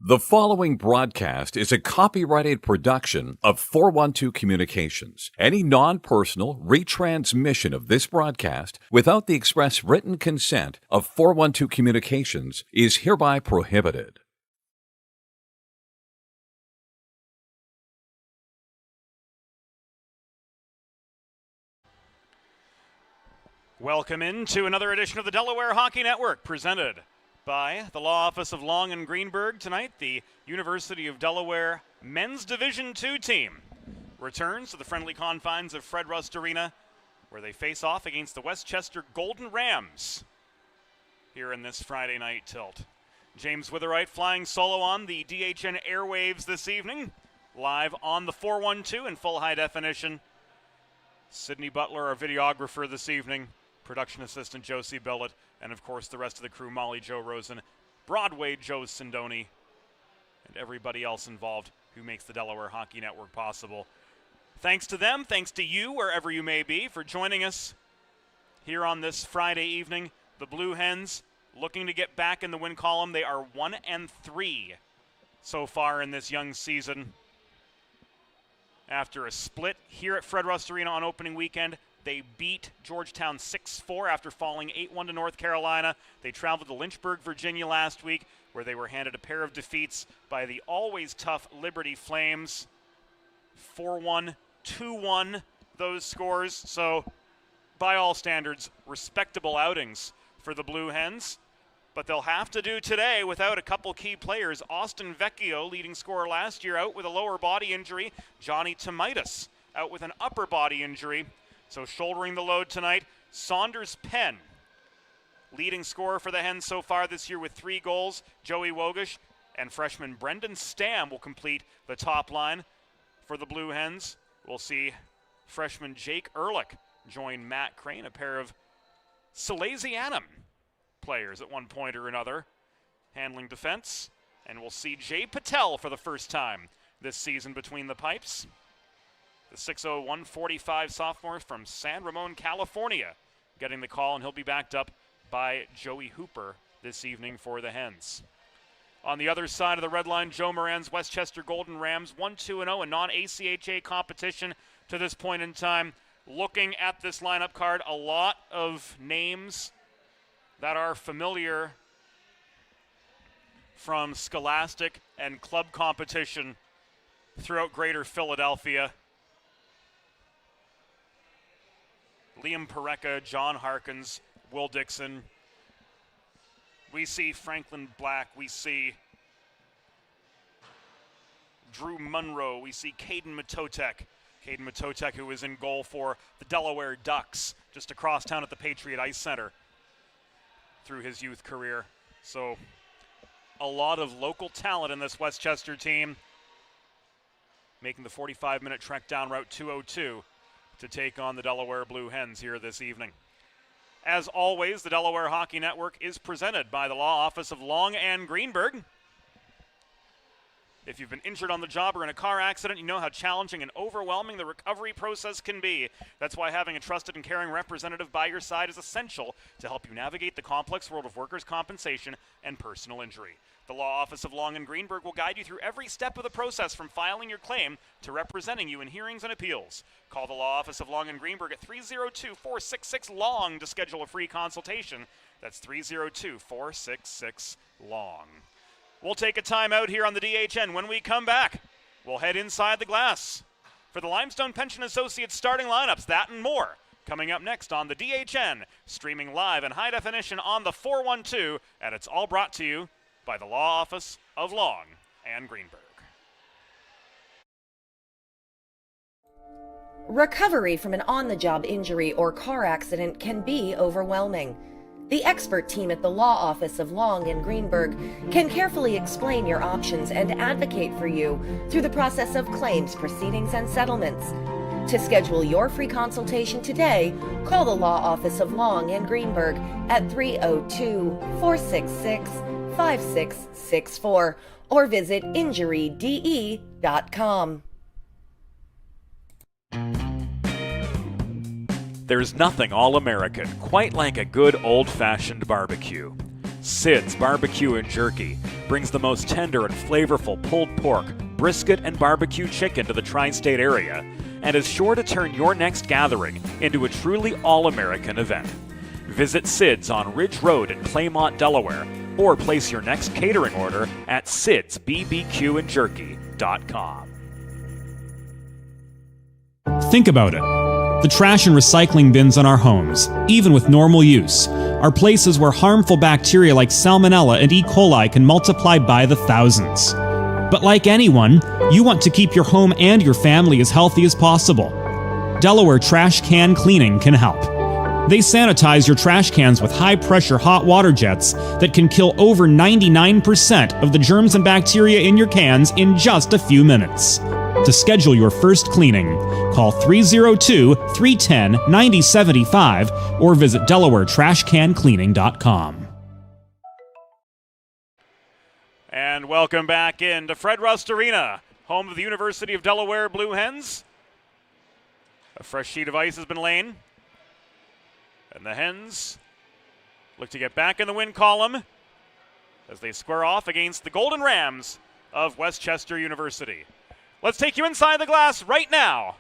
The following broadcast is a copyrighted production of 412 Communications. Any non-personal retransmission of this broadcast without the express written consent of 412 Communications is hereby prohibited. Welcome into another edition of the Delaware Hockey Network, presented by the Law Office of Long and Greenberg. Tonight, the University of Delaware Men's Division II team returns to the friendly confines of Fred Rust Arena, where they face off against the Westchester Golden Rams here in this Friday night tilt. James Witherite flying solo on the DHN airwaves this evening, live on the 412 in full high definition. Sydney Butler, our videographer this evening, production assistant Josie Billett, and of course the rest of the crew, Molly Jo Rosen, Broadway Joe Sindoni, and everybody else involved who makes the Delaware Hockey Network possible. Thanks to them, thanks to you, wherever you may be, for joining us here on this Friday evening. The Blue Hens looking to get back in the win column. They are 1-3 so far in this young season. After a split here at Fred Rust Arena on opening weekend, they beat Georgetown 6-4 after falling 8-1 to North Carolina. They traveled to Lynchburg, Virginia last week, where they were handed a pair of defeats by the always tough Liberty Flames. 4-1, 2-1, those scores. So, by all standards, respectable outings for the Blue Hens. But they'll have to do today without a couple key players. Austin Vecchio, leading scorer last year, out with a lower body injury. Johnny Tomaitis out with an upper body injury. So shouldering the load tonight, Saunders Penn. leading scorer for the Hens so far this year with 3 goals, Joey Wogish, and freshman Brendan Stam will complete the top line for the Blue Hens. We'll see freshman Jake Ehrlich join Matt Crane, a pair of Salesianum players at one point or another, handling defense. And we'll see Jay Patel for the first time this season between the pipes. The 6'0", 145 sophomore from San Ramon, California, getting the call, and he'll be backed up by Joey Hooper this evening for the Hens. On the other side of the red line, Joe Moran's Westchester Golden Rams, 1-2-0 in non-ACHA competition to this point in time. Looking at this lineup card, a lot of names that are familiar from scholastic and club competition throughout greater Philadelphia. Liam Parecka, John Harkins, Will Dixon. We see Franklin Black. We see Drew Munro. We see Caden Matotek. Caden Matotek, who is in goal for the Delaware Ducks, just across town at the Patriot Ice Center through his youth career. So a lot of local talent in this Westchester team, making the 45-minute trek down Route 202 to take on the Delaware Blue Hens here this evening. As always, the Delaware Hockey Network is presented by the Law Office of Long and Greenberg. If you've been injured on the job or in a car accident, you know how challenging and overwhelming the recovery process can be. That's why having a trusted and caring representative by your side is essential to help you navigate the complex world of workers' compensation and personal injury. The Law Office of Long and Greenberg will guide you through every step of the process, from filing your claim to representing you in hearings and appeals. Call the Law Office of Long and Greenberg at 302-466-LONG to schedule a free consultation. That's 302-466-LONG. We'll take a timeout here on the DHN. When we come back, we'll head inside the glass for the Limestone Pension Associates starting lineups. That and more coming up next on the DHN, streaming live in high definition on the 412, and it's all brought to you by the Law Office of Long and Greenberg. Recovery from an on-the-job injury or car accident can be overwhelming. The expert team at the Law Office of Long and Greenberg can carefully explain your options and advocate for you through the process of claims, proceedings, and settlements. To schedule your free consultation today, call the Law Office of Long and Greenberg at 302-466-5664 or visit injuryde.com. There's nothing all-American quite like a good old-fashioned barbecue. Sid's Barbecue and Jerky brings the most tender and flavorful pulled pork, brisket, and barbecue chicken to the tri-state area and is sure to turn your next gathering into a truly all-American event. Visit Sid's on Ridge Road in Claymont, Delaware, or place your next catering order at sidsbbqandjerky.com. Think about it. The trash and recycling bins in our homes, even with normal use, are places where harmful bacteria like Salmonella and E. coli can multiply by the thousands. But like anyone, you want to keep your home and your family as healthy as possible. Delaware Trash Can Cleaning can help. They sanitize your trash cans with high-pressure hot water jets that can kill over 99% of the germs and bacteria in your cans in just a few minutes. To schedule your first cleaning, call 302-310-9075 or visit DelawareTrashCanCleaning.com. And welcome back into Fred Rust Arena, home of the University of Delaware Blue Hens. A fresh sheet of ice has been laid, and the Hens look to get back in the win column as they square off against the Golden Rams of Westchester University. Let's take you inside the glass right now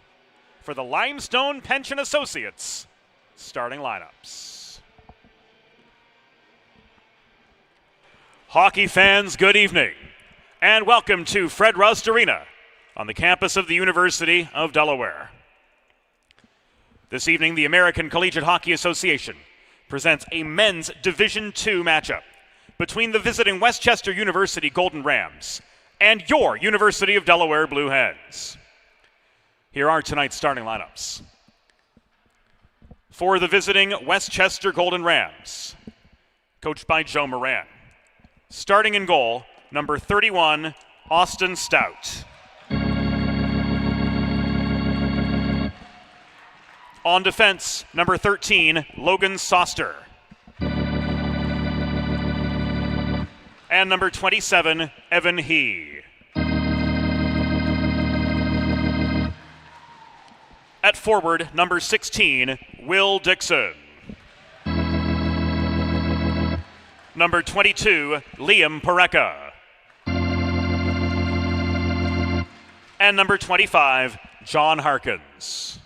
for the Limestone Pension Associates starting lineups. Hockey fans, good evening, and welcome to Fred Rust Arena on the campus of the University of Delaware. This evening, the American Collegiate Hockey Association presents a men's Division II matchup between the visiting Westchester University Golden Rams and your University of Delaware Blue Hens. Here are tonight's starting lineups. For the visiting Westchester Golden Rams, coached by Joe Moran. Starting in goal, number 31, Austin Stout. On defense, number 13, Logan Soster. And number 27, Evan He. At forward, number 16, Will Dixon. Number 22, Liam Pareca. And number 25, John Harkins.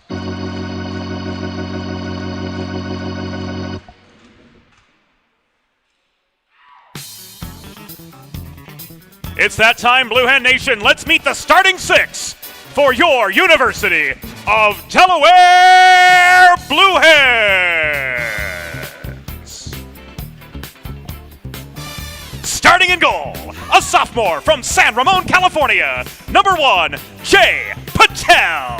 It's that time, Blue Hen Nation. Let's meet the starting six for your University of Delaware Blue Hens. Starting in goal, a sophomore from San Ramon, California, number 1, Jay Patel.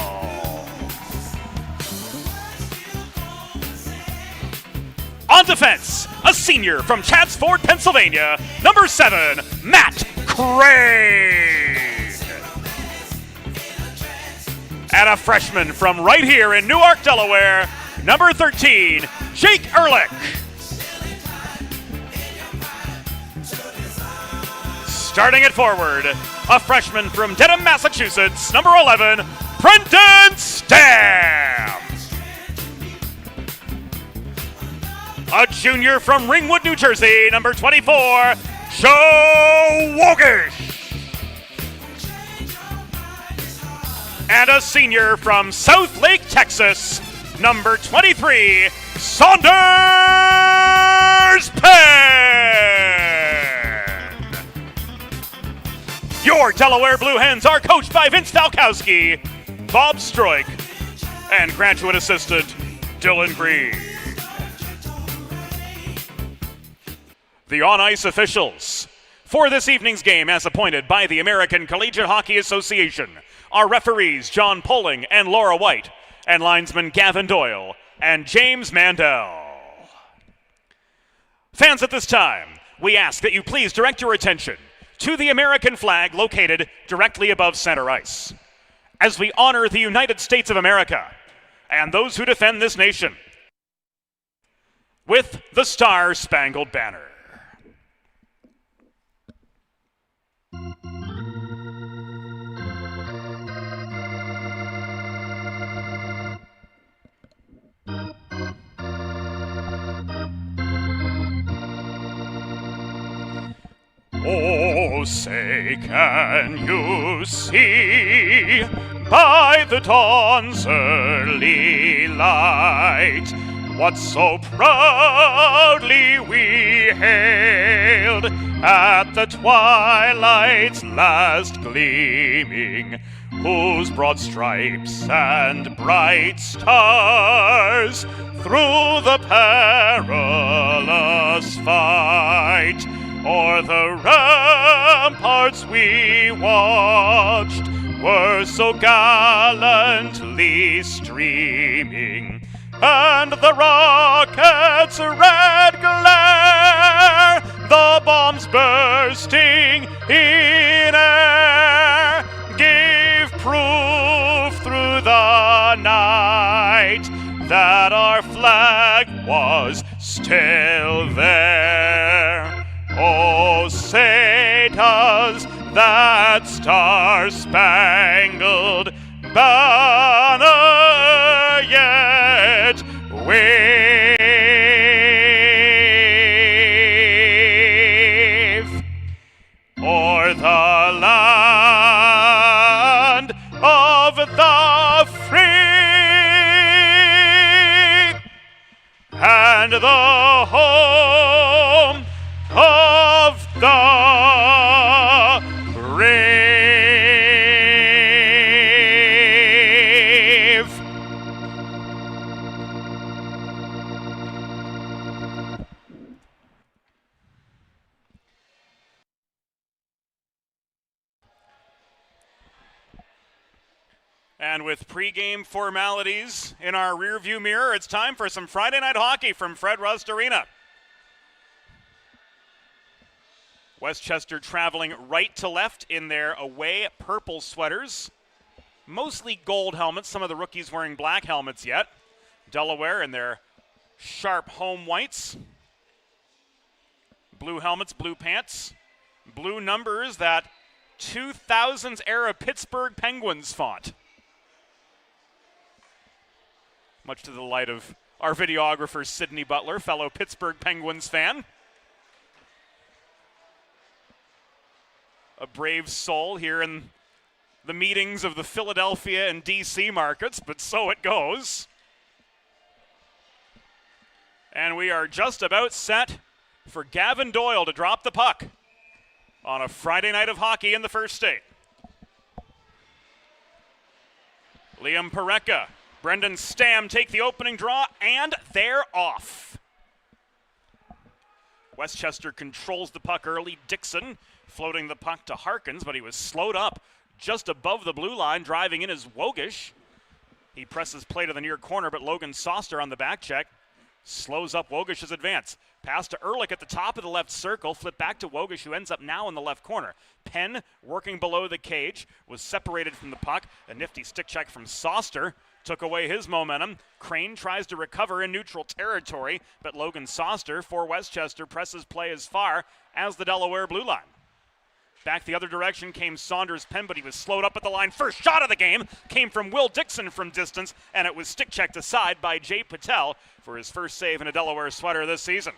On defense, a senior from Chatsford, Pennsylvania, number 7, Matt Craig. And a freshman from right here in Newark, Delaware, number 13, Jake Ehrlich. Starting at forward, a freshman from Dedham, Massachusetts, number 11, Brendan Stamp. A junior from Ringwood, New Jersey, number 24, Joe Wogish. And a senior from South Lake, Texas, number 23, Saunders Penn. Your Delaware Blue Hens are coached by Vince Falkowski, Bob Stroik, and graduate assistant Dylan Green. The on-ice officials for this evening's game, as appointed by the American Collegiate Hockey Association, are referees John Poling and Laura White, and linesmen Gavin Doyle and James Mandel. Fans, at this time, we ask that you please direct your attention to the American flag located directly above center ice, as we honor the United States of America and those who defend this nation with the Star-Spangled Banner. Oh, say, can you see by the dawn's early light what so proudly we hailed at the twilight's last gleaming, whose broad stripes and bright stars through the perilous fight o'er the ramparts we watched were so gallantly streaming, and the rocket's red glare, the bombs bursting in air, gave proof through the night that our flag was still there. Oh, say does that star-spangled banner yet wave o'er the land of the free and the home of the brave. And with pregame formalities in our rearview mirror, it's time for some Friday night hockey from Fred Rust Arena. Westchester traveling right to left in their away purple sweaters. Mostly gold helmets, some of the rookies wearing black helmets yet. Delaware in their sharp home whites. Blue helmets, blue pants, blue numbers, that 2000s era Pittsburgh Penguins font. Much to the delight of our videographer, Sydney Butler, fellow Pittsburgh Penguins fan. A brave soul here in the meetings of the Philadelphia and DC markets, but so it goes. And we are just about set for Gavin Doyle to drop the puck on a Friday night of hockey in the first state. Liam Pareka, Brendan Stam take the opening draw, and they're off. Westchester controls the puck early. Dixon floating the puck to Harkins, but he was slowed up just above the blue line. Driving in is Wogish. He presses play to the near corner, but Logan Soster on the back check slows up Wogish's advance. Pass to Ehrlich at the top of the left circle. Flip back to Wogish, who ends up now in the left corner. Penn, working below the cage, was separated from the puck. A nifty stick check from Soster took away his momentum. Crane tries to recover in neutral territory, but Logan Soster for Westchester presses play as far as the Delaware blue line. Back the other direction came Saunders Penn, but he was slowed up at the line. First shot of the game came from Will Dixon from distance, and it was stick checked aside by Jay Patel for his first save in a Delaware sweater this season.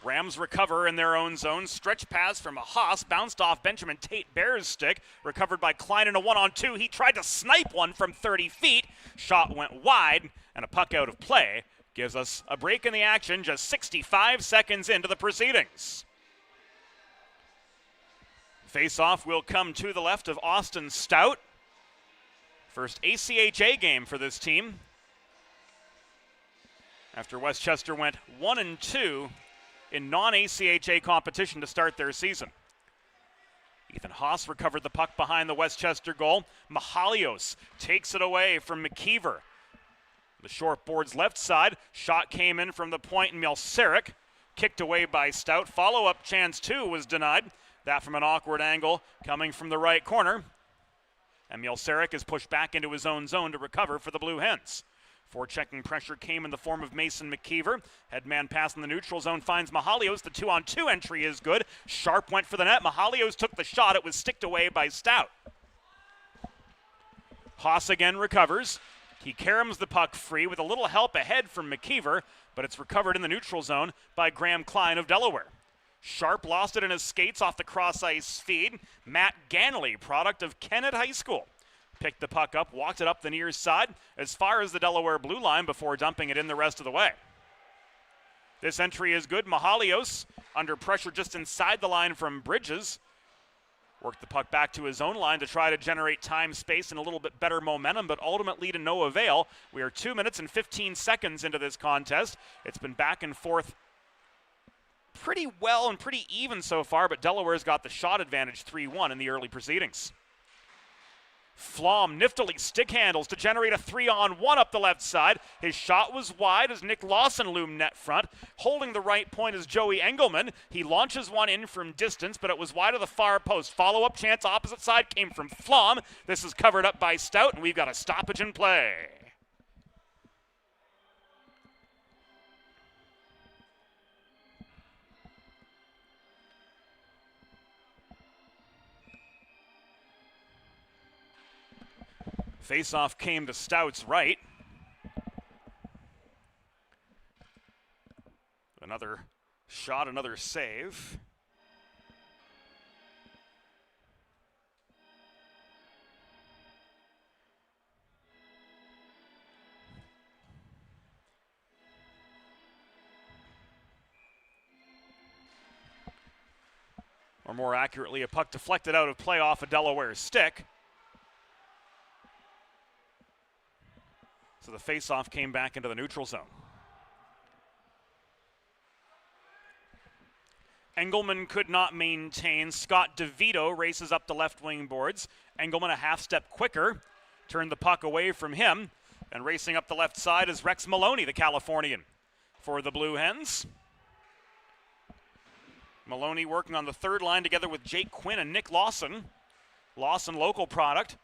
Rams recover in their own zone. Stretch pass from a Haas, bounced off Benjamin Tate-Bear's stick, recovered by Klein in a 1-on-2. He tried to snipe one from 30 feet. Shot went wide, and a puck out of play gives us a break in the action just 65 seconds into the proceedings. Face-off will come to the left of Austin Stout. First ACHA game for this team, after Westchester went 1-2 in non-ACHA competition to start their season. Ethan Haas recovered the puck behind the Westchester goal. Mahalios takes it away from McKeever. The short board's left side. Shot came in from the point, and Mielsarik kicked away by Stout. Follow-up chance, too, was denied. That from an awkward angle coming from the right corner. And Mielsarik is pushed back into his own zone to recover for the Blue Hens. Forechecking pressure came in the form of Mason McKeever. Headman pass in the neutral zone finds Mahalios. The 2-on-2 entry is good. Sharp went for the net. Mahalios took the shot. It was sticked away by Stout. Haas again recovers. He caroms the puck free with a little help ahead from McKeever, but it's recovered in the neutral zone by Graham Klein of Delaware. Sharp lost it in his skates off the cross-ice feed. Matt Ganley, product of Kennett High School, picked the puck up, walked it up the near side as far as the Delaware blue line before dumping it in the rest of the way. This entry is good. Mahalios under pressure just inside the line from Bridges. Worked the puck back to his own line to try to generate time, space, and a little bit better momentum, but ultimately to no avail. We are 2 minutes and 15 seconds into this contest. It's been back and forth pretty well and pretty even so far, but Delaware's got the shot advantage 3-1 in the early proceedings. Flom niftily stick handles to generate a 3-on-1 up the left side. His shot was wide as Nick Lawson loomed net front. Holding the right point is Joey Engelman. He launches one in from distance, but it was wide of the far post. Follow-up chance opposite side came from Flom. This is covered up by Stout, and we've got a stoppage in play. Face-off came to Stout's right. Another shot, another save. Or more accurately, a puck deflected out of play off a Delaware stick. So the face-off came back into the neutral zone. Engelman could not maintain. Scott DeVito races up the left wing boards. Engelman a half step quicker, turned the puck away from him, and racing up the left side is Rex Maloney, the Californian, for the Blue Hens. Maloney working on the third line together with Jake Quinn and Nick Lawson. Lawson, local product,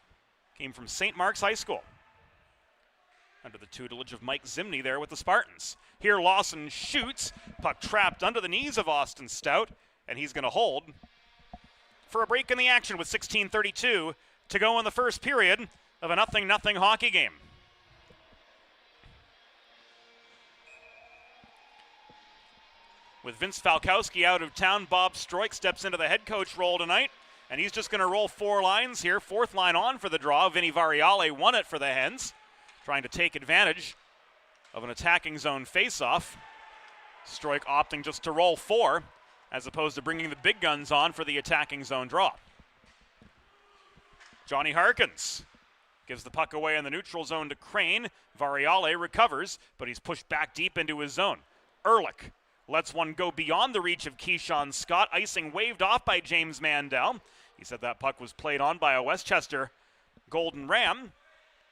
came from St. Mark's High School. Under the tutelage of Mike Zimney there with the Spartans. Here Lawson shoots, puck trapped under the knees of Austin Stout, and he's going to hold for a break in the action with 16:32 to go in the first period of a 0-0 hockey game. With Vince Falkowski out of town, Bob Stroik steps into the head coach role tonight, and he's just going to roll 4 lines here. Fourth line on for the draw. Vinny Variale won it for the Hens, trying to take advantage of an attacking zone faceoff. Stroik opting just to roll 4, as opposed to bringing the big guns on for the attacking zone draw. Johnny Harkins gives the puck away in the neutral zone to Crane. Variale recovers, but he's pushed back deep into his zone. Ehrlich lets one go beyond the reach of Keyshawn Scott. Icing waved off by James Mandel. He said that puck was played on by a Westchester Golden Ram,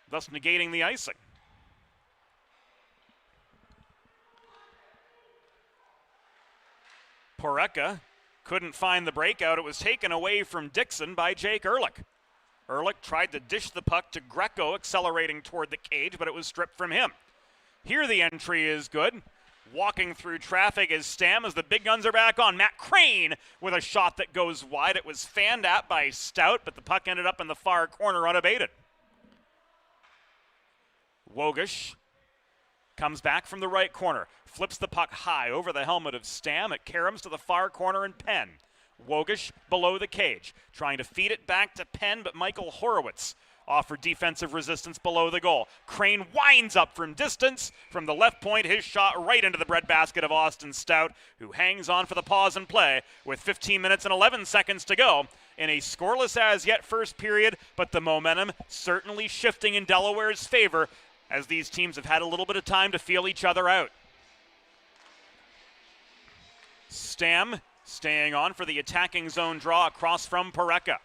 thus negating the icing. Poreka couldn't find the breakout. It was taken away from Dixon by Jake Ehrlich. Ehrlich tried to dish the puck to Greco, accelerating toward the cage, but it was stripped from him. Here the entry is good. Walking through traffic is Stam as the big guns are back on. Matt Crane with a shot that goes wide. It was fanned at by Stout, but the puck ended up in the far corner unabated. Wogish comes back from the right corner, flips the puck high over the helmet of Stam. It caroms to the far corner and Penn. Wogish below the cage, trying to feed it back to Penn, but Michael Horowitz offered defensive resistance below the goal. Crane winds up from distance. From the left point, his shot right into the breadbasket of Austin Stout, who hangs on for the pause and play with 15 minutes and 11 seconds to go in a scoreless as yet first period, but the momentum certainly shifting in Delaware's favor as these teams have had a little bit of time to feel each other out. Stam staying on for the attacking zone draw across from Poreka.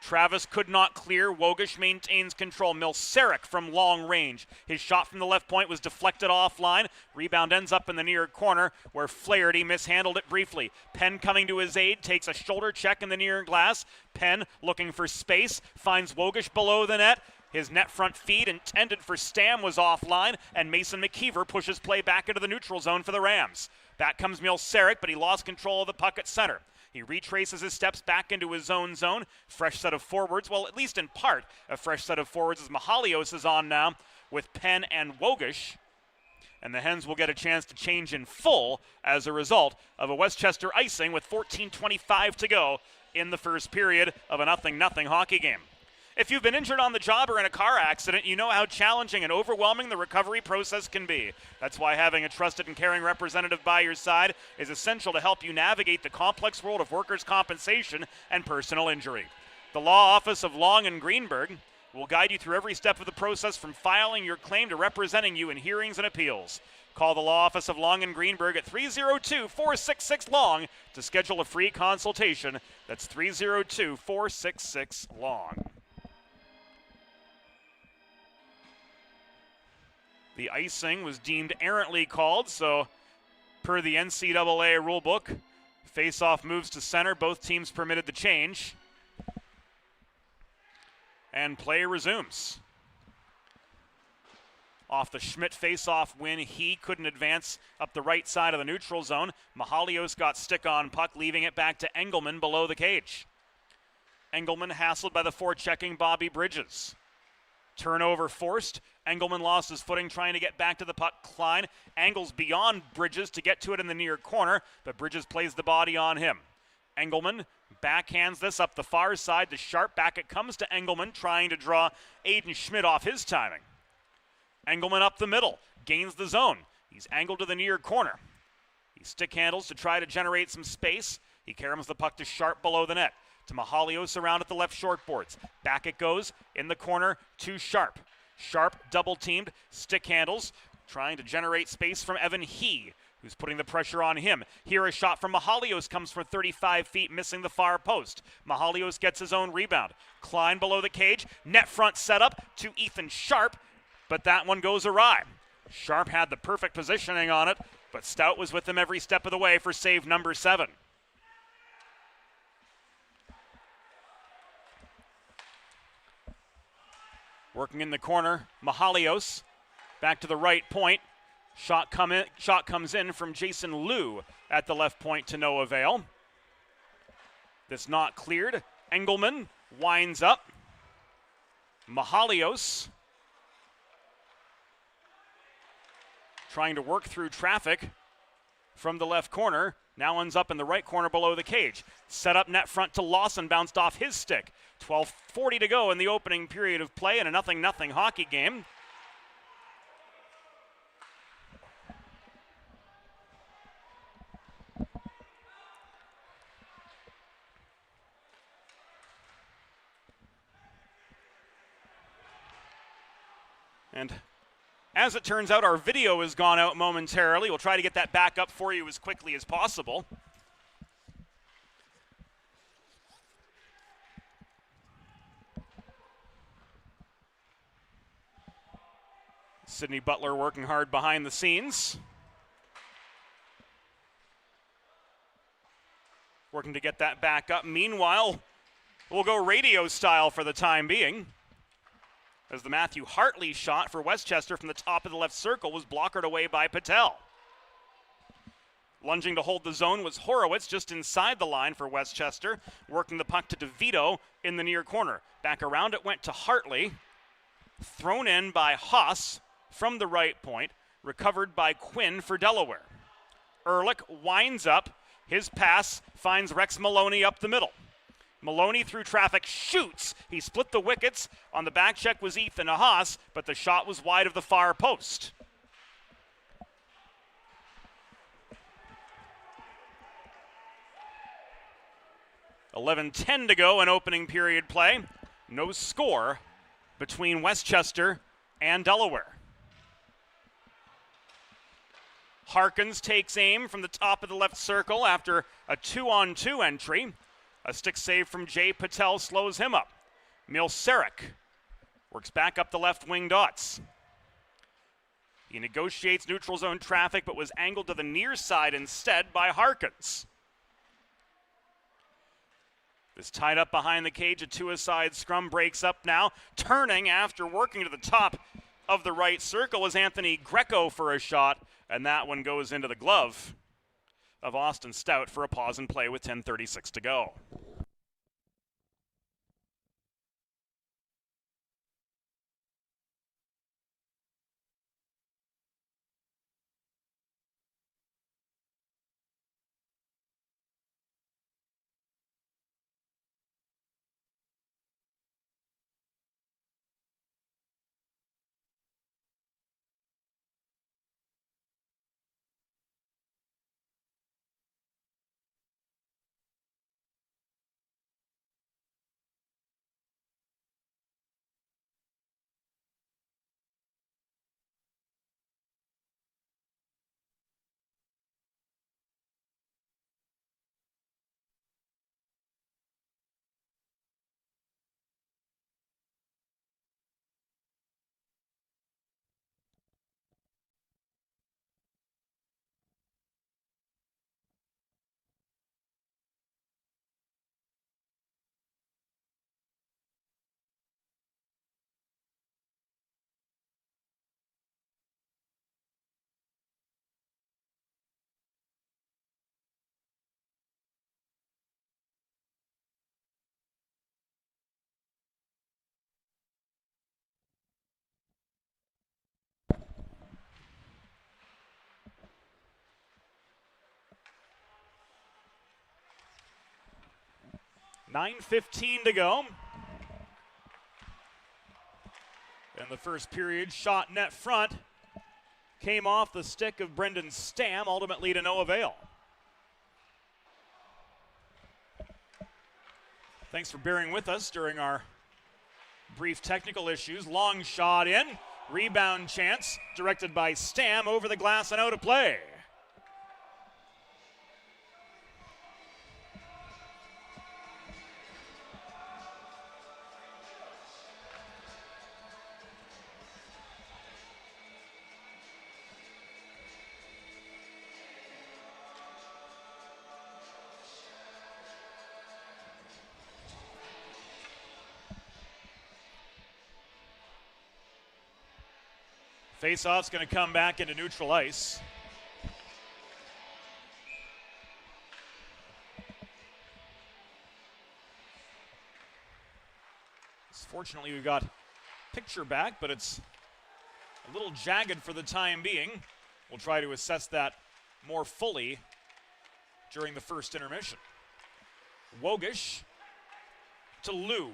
Travis could not clear. Wogish maintains control. Milseric from long range. His shot from the left point was deflected offline. Rebound ends up in the near corner where Flaherty mishandled it briefly. Penn coming to his aid, takes a shoulder check in the near glass. Penn looking for space, finds Wogish below the net. His net front feed intended for Stam was offline, and Mason McKeever pushes play back into the neutral zone for the Rams. Back comes Milseric, but he lost control of the puck at center. He retraces his steps back into his own zone. Fresh set of forwards, well, at least in part, a fresh set of forwards as Mahalios is on now with Penn and Wogish. And the Hens will get a chance to change in full as a result of a Westchester icing with 14:25 to go in the first period of a 0-0 hockey game. If you've been injured on the job or in a car accident, you know how challenging and overwhelming the recovery process can be. That's why having a trusted and caring representative by your side is essential to help you navigate the complex world of workers' compensation and personal injury. The Law Office of Long and Greenberg will guide you through every step of the process from filing your claim to representing you in hearings and appeals. Call the Law Office of Long and Greenberg at 302-466-LONG to schedule a free consultation. That's 302-466-LONG. The icing was deemed errantly called, so per the NCAA rulebook, face-off moves to center. Both teams permitted the change. And play resumes. Off the Schmidt face-off win, he couldn't advance up the right side of the neutral zone. Mahalios got stick on puck, leaving it back to Engelman below the cage. Engelman hassled by the forechecking Bobby Bridges. Turnover forced. Engelman lost his footing trying to get back to the puck. Klein angles beyond Bridges to get to it in the near corner, but Bridges plays the body on him. Engelman backhands this up the far side to Sharp. Back it comes to Engelman, trying to draw Aiden Schmidt off his timing. Engelman up the middle, gains the zone. He's angled to the near corner. He stick handles to try to generate some space. He caroms the puck to Sharp below the net. To Mahalios around at the left short boards. Back it goes in the corner to Sharp. Sharp double teamed, stick handles, trying to generate space from Evan He, who's putting the pressure on him. Here a shot from Mahalios comes from 35 feet, missing the far post. Mahalios gets his own rebound. Klein below the cage, net front setup to Ethan Sharp, but that one goes awry. Sharp had the perfect positioning on it, but Stout was with him every step of the way for save number 7. Working in the corner, Mahalios back to the right point. Shot comes in from Jason Liu at the left point to no avail. That's not cleared. Engelman winds up. Mahalios trying to work through traffic from the left corner. Now ends up in the right corner below the cage. Set up net front to Lawson, bounced off his stick. 12:40 to go in the opening period of play in a 0-0 hockey game. And as it turns out, our video has gone out momentarily. We'll try to get that back up for you as quickly as possible. Sydney Butler working hard behind the scenes. Working to get that back up. Meanwhile, we'll go radio style for the time being, as the Matthew Hartley shot for Westchester from the top of the left circle was blockered away by Patel. Lunging to hold the zone was Horowitz just inside the line for Westchester, working the puck to DeVito in the near corner. Back around it went to Hartley, thrown in by Haas from the right point, recovered by Quinn for Delaware. Ehrlich winds up, his pass finds Rex Maloney up the middle. Maloney through traffic shoots. He split the wickets. On the back check was Ethan Haas, but the shot was wide of the far post. $11:10 to go in opening period play. No score between Westchester and Delaware. Harkins takes aim from the top of the left circle after a 2-on-2 entry. A stick save from Jay Patel slows him up. Milsarek works back up the left wing dots. He negotiates neutral zone traffic, but was angled to the near side instead by Harkins. This tied up behind the cage, a two-a-side scrum breaks up now. Turning after working to the top of the right circle is Anthony Greco for a shot, and that one goes into the glove of Austin Stout for a pause and play with 10:36 to go. $9:15 to go. In the first period, shot net front came off the stick of Brendan Stam, ultimately to no avail. Thanks for bearing with us during our brief technical issues. Long shot in, rebound chance, directed by Stam over the glass and out of play. Face-off's going to come back into neutral ice. Fortunately, we've got picture back, but it's a little jagged for the time being. We'll try to assess that more fully during the first intermission. Wogish to Lou.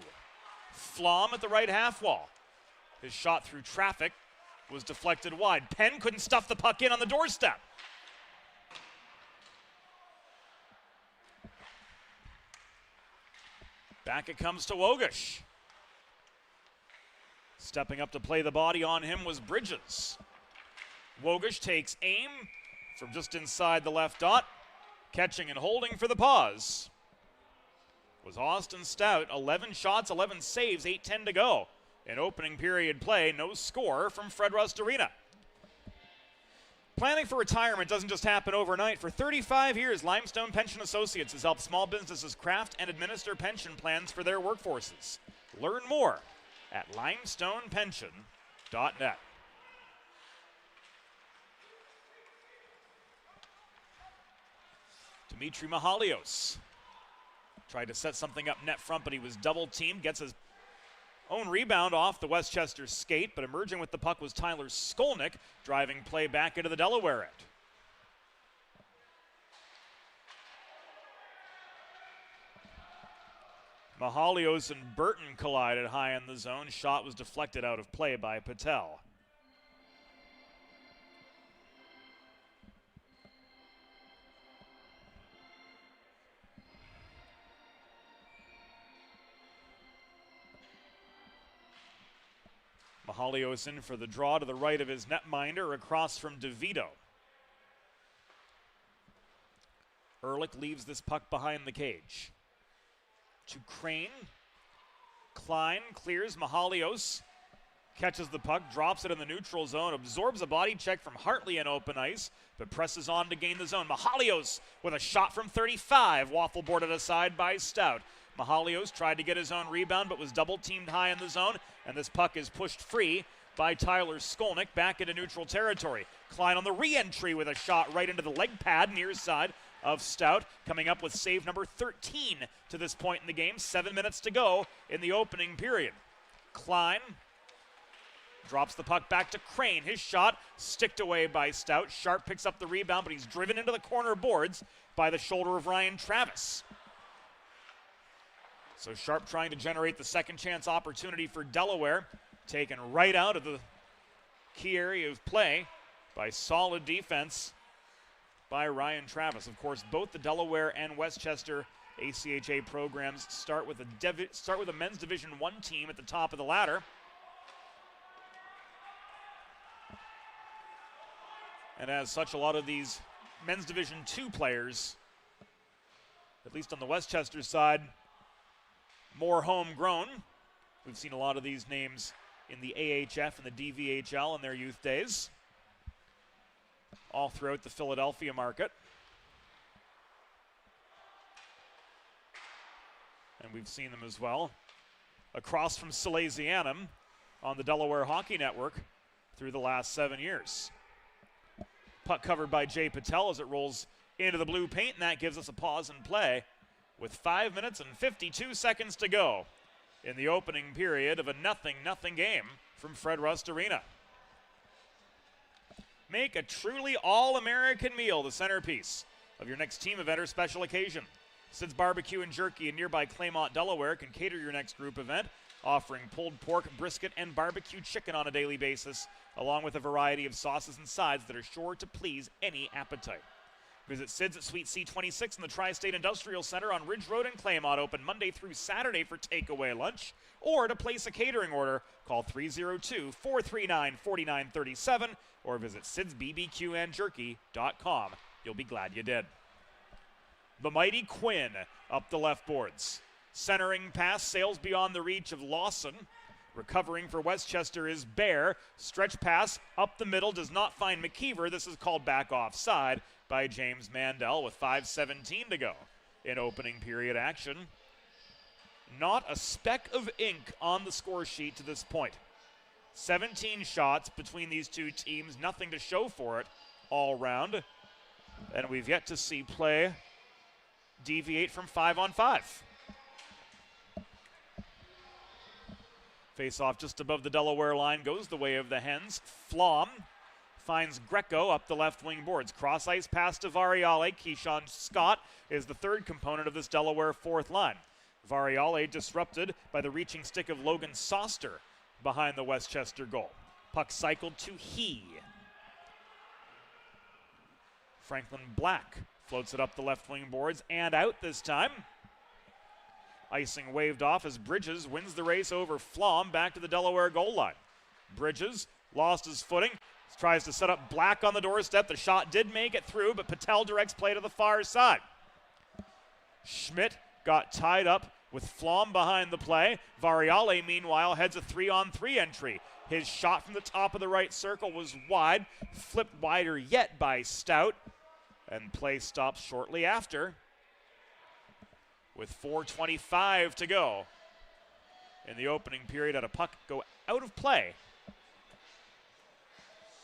Flom at the right half wall. His shot through traffic was deflected wide. Penn couldn't stuff the puck in on the doorstep. Back it comes to Wogish. Stepping up to play the body on him was Bridges. Wogish takes aim from just inside the left dot. Catching and holding for the pause was Austin Stout. 11 shots, 11 saves, 8:10 to go. In opening period play, no score from Fred Rust Arena. Planning for retirement doesn't just happen overnight. For 35 years, Limestone Pension Associates has helped small businesses craft and administer pension plans for their workforces. Learn more at limestonepension.net. Dmitry Mahalios tried to set something up net front, but he was double teamed. Gets his own rebound off the Westchester skate, but emerging with the puck was Tyler Skolnick, driving play back into the Delaware end. Mahalios and Burton collided high in the zone. Shot was deflected out of play by Patel. Mahalios in for the draw to the right of his netminder across from DeVito. Ehrlich leaves this puck behind the cage. To Crane. Klein clears. Mahalios catches the puck, drops it in the neutral zone, absorbs a body check from Hartley in open ice, but presses on to gain the zone. Mahalios with a shot from 35, waffle boarded aside by Stout. Mahalios tried to get his own rebound, but was double teamed high in the zone, and this puck is pushed free by Tyler Skolnick back into neutral territory. Klein on the re-entry with a shot right into the leg pad near side of Stout, coming up with save number 13 to this point in the game. 7 minutes to go in the opening period. Klein drops the puck back to Crane. His shot sticked away by Stout. Sharp picks up the rebound, but he's driven into the corner boards by the shoulder of Ryan Travis. So Sharp trying to generate the second chance opportunity for Delaware, taken right out of the key area of play by solid defense by Ryan Travis. Of course, both the Delaware and Westchester ACHA programs start with a men's Division I team at the top of the ladder. And as such, a lot of these men's Division II players, at least on the Westchester side, more homegrown. We've seen a lot of these names in the AHF and the DVHL in their youth days, all throughout the Philadelphia market. And we've seen them as well across from Salesianum on the Delaware Hockey Network through the last 7 years. Puck covered by Jay Patel as it rolls into the blue paint, and that gives us a pause in play with 5 minutes and 52 seconds to go in the opening period of a 0-0 game from Fred Rust Arena. Make a truly all-American meal the centerpiece of your next team event or special occasion. Sid's Barbecue and Jerky in nearby Claymont, Delaware can cater your next group event, offering pulled pork, brisket, and barbecue chicken on a daily basis, along with a variety of sauces and sides that are sure to please any appetite. Visit Sid's at Suite C26 in the Tri-State Industrial Center on Ridge Road in Claymont, open Monday through Saturday for takeaway lunch. Or to place a catering order, call 302-439-4937 or visit sidsbbqandjerky.com. You'll be glad you did. The mighty Quinn up the left boards. Centering pass sails beyond the reach of Lawson. Recovering for Westchester is Bear. Stretch pass up the middle does not find McKeever. This is called back offside by James Mandel with 5:17 to go in opening period action. Not a speck of ink on the score sheet to this point. 17 shots between these two teams, nothing to show for it all round. And we've yet to see play deviate from 5-on-5. Face-off just above the Delaware line goes the way of the Hens. Flom finds Greco up the left wing boards. Cross ice pass to Variale. Keyshawn Scott is the third component of this Delaware fourth line. Variale disrupted by the reaching stick of Logan Soster behind the Westchester goal. Puck cycled to He. Franklin Black floats it up the left wing boards and out this time. Icing waved off as Bridges wins the race over Flom back to the Delaware goal line. Bridges lost his footing, tries to set up Black on the doorstep. The shot did make it through, but Patel directs play to the far side. Schmidt got tied up with Flom behind the play. Variale, meanwhile, heads a 3-on-3 entry. His shot from the top of the right circle was wide, flipped wider yet by Stout, and play stops shortly after with 4:25 to go in the opening period. Had a puck go out of play.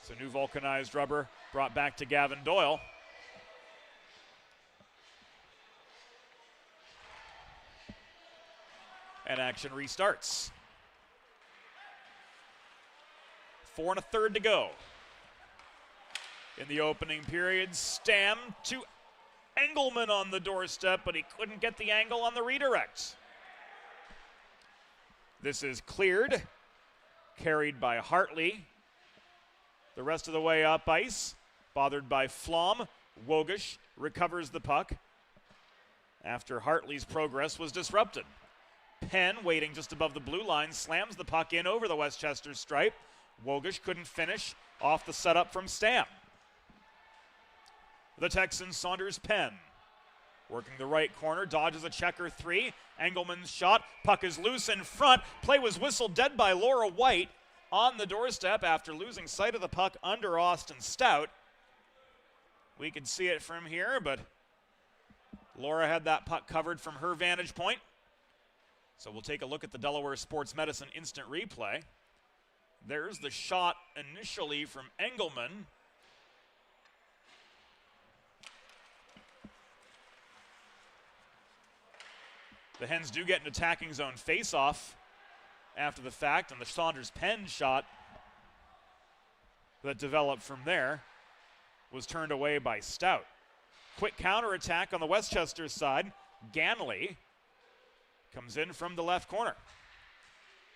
So new vulcanized rubber brought back to Gavin Doyle. And action restarts. 4 1/3 to go. In the opening period, Stam to Engelman on the doorstep, but he couldn't get the angle on the redirect. This is cleared, carried by Hartley. The rest of the way up ice, bothered by Flom. Wogish recovers the puck after Hartley's progress was disrupted. Penn, waiting just above the blue line, slams the puck in over the Westchester stripe. Wogish couldn't finish off the setup from Stam. The Texan Saunders Penn, working the right corner, dodges a checker 3. Engelman's shot, puck is loose in front. Play was whistled dead by Laura White on the doorstep after losing sight of the puck under Austin Stout. We could see it from here, but Laura had that puck covered from her vantage point. So we'll take a look at the Delaware Sports Medicine instant replay. There's the shot initially from Engelman. The Hens do get an attacking zone face-off after the fact, and the Saunders-Penn shot that developed from there was turned away by Stout. Quick counterattack on the Westchester side. Ganley comes in from the left corner.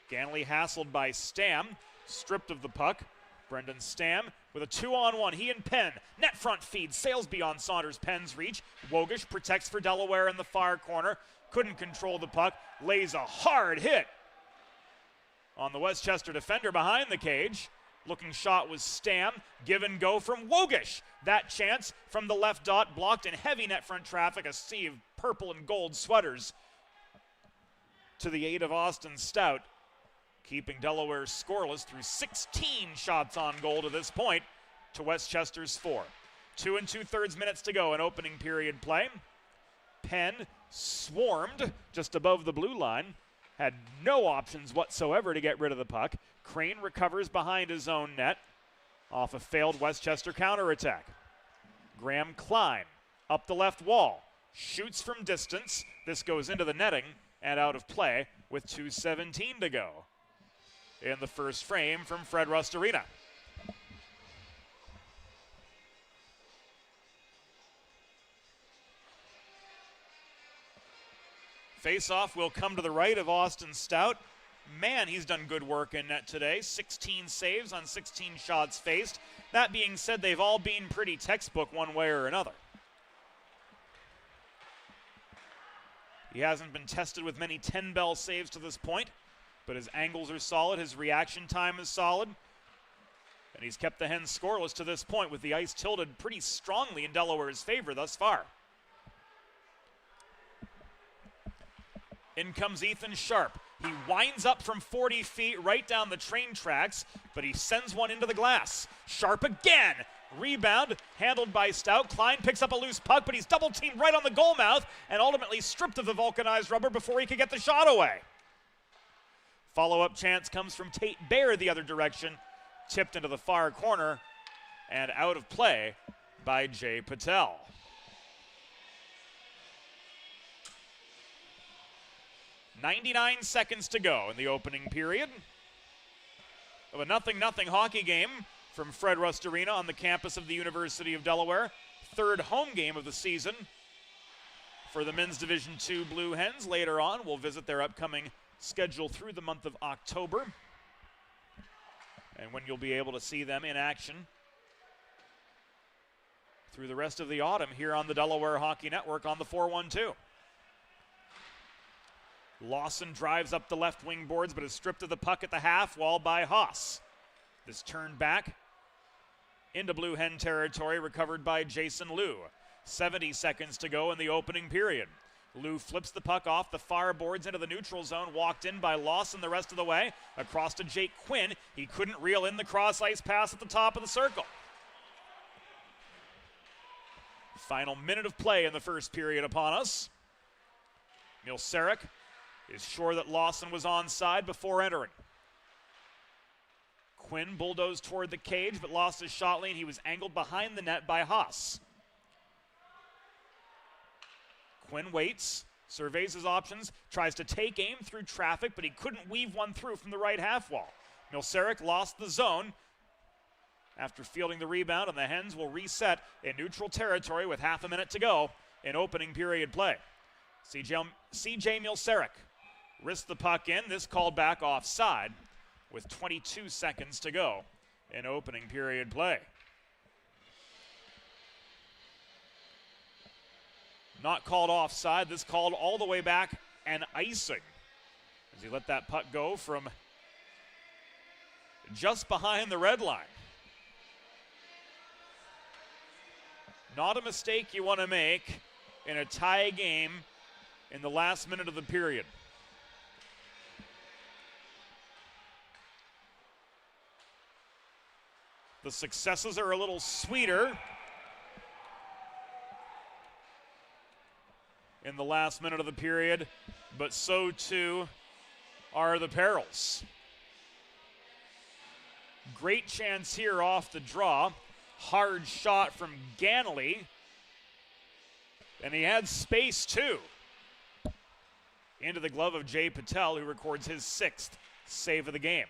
Ganley hassled by Stam, stripped of the puck. Brendan Stam with a 2-on-1. He and Penn. Net front feed. Sails beyond Saunders-Penn's reach. Wogish protects for Delaware in the far corner. Couldn't control the puck. Lays a hard hit on the Westchester defender behind the cage. Looking shot was Stam. Give and go from Wogish. That chance from the left dot blocked in heavy net front traffic. A sea of purple and gold sweaters to the aid of Austin Stout, keeping Delaware scoreless through 16 shots on goal to this point to Westchester's 4. 2 2/3 minutes to go in opening period play. Penn swarmed just above the blue line, had no options whatsoever to get rid of the puck. Crane recovers behind his own net off a failed Westchester counterattack. Graham Klein up the left wall, shoots from distance. This goes into the netting and out of play with 2:17 to go in the first frame from Fred Rust Arena. Face-off will come to the right of Austin Stout. Man, he's done good work in net today. 16 saves on 16 shots faced. That being said, they've all been pretty textbook one way or another. He hasn't been tested with many 10-bell saves to this point, but his angles are solid, his reaction time is solid, and he's kept the Hens scoreless to this point with the ice tilted pretty strongly in Delaware's favor thus far. In comes Ethan Sharp. He winds up from 40 feet right down the train tracks, but he sends one into the glass. Sharp again. Rebound handled by Stout. Klein picks up a loose puck, but he's double teamed right on the goal mouth and ultimately stripped of the vulcanized rubber before he could get the shot away. Follow-up chance comes from Tate Baer the other direction, tipped into the far corner and out of play by Jay Patel. .99 seconds to go in the opening period of a 0-0 hockey game from Fred Rust Arena on the campus of the University of Delaware. Third home game of the season for the Men's Division II Blue Hens. Later on, we'll visit their upcoming schedule through the month of October, and when you'll be able to see them in action through the rest of the autumn here on the Delaware Hockey Network on the 412. Lawson drives up the left wing boards, but is stripped of the puck at the half wall by Haas. This turned back into Blue Hen territory, recovered by Jason Liu. 70 seconds to go in the opening period. Liu flips the puck off the far boards into the neutral zone, walked in by Lawson the rest of the way. Across to Jake Quinn. He couldn't reel in the cross-ice pass at the top of the circle. Final minute of play in the first period upon us. Milsarek is sure that Lawson was onside before entering. Quinn bulldozed toward the cage but lost his shot lane. He was angled behind the net by Haas. Quinn waits, surveys his options, tries to take aim through traffic, but he couldn't weave one through from the right half wall. Milsarek lost the zone after fielding the rebound, and the Hens will reset in neutral territory with half a minute to go in opening period play. CJ Milsarek risked the puck in. This called back offside with 22 seconds to go in opening period play. Not called offside. This called all the way back and icing as he let that puck go from just behind the red line. Not a mistake you want to make in a tie game in the last minute of the period. The successes are a little sweeter in the last minute of the period, but so too are the perils. Great chance here off the draw. Hard shot from Ganley, and he had space too. Into the glove of Jay Patel, who records his 6th save of the game.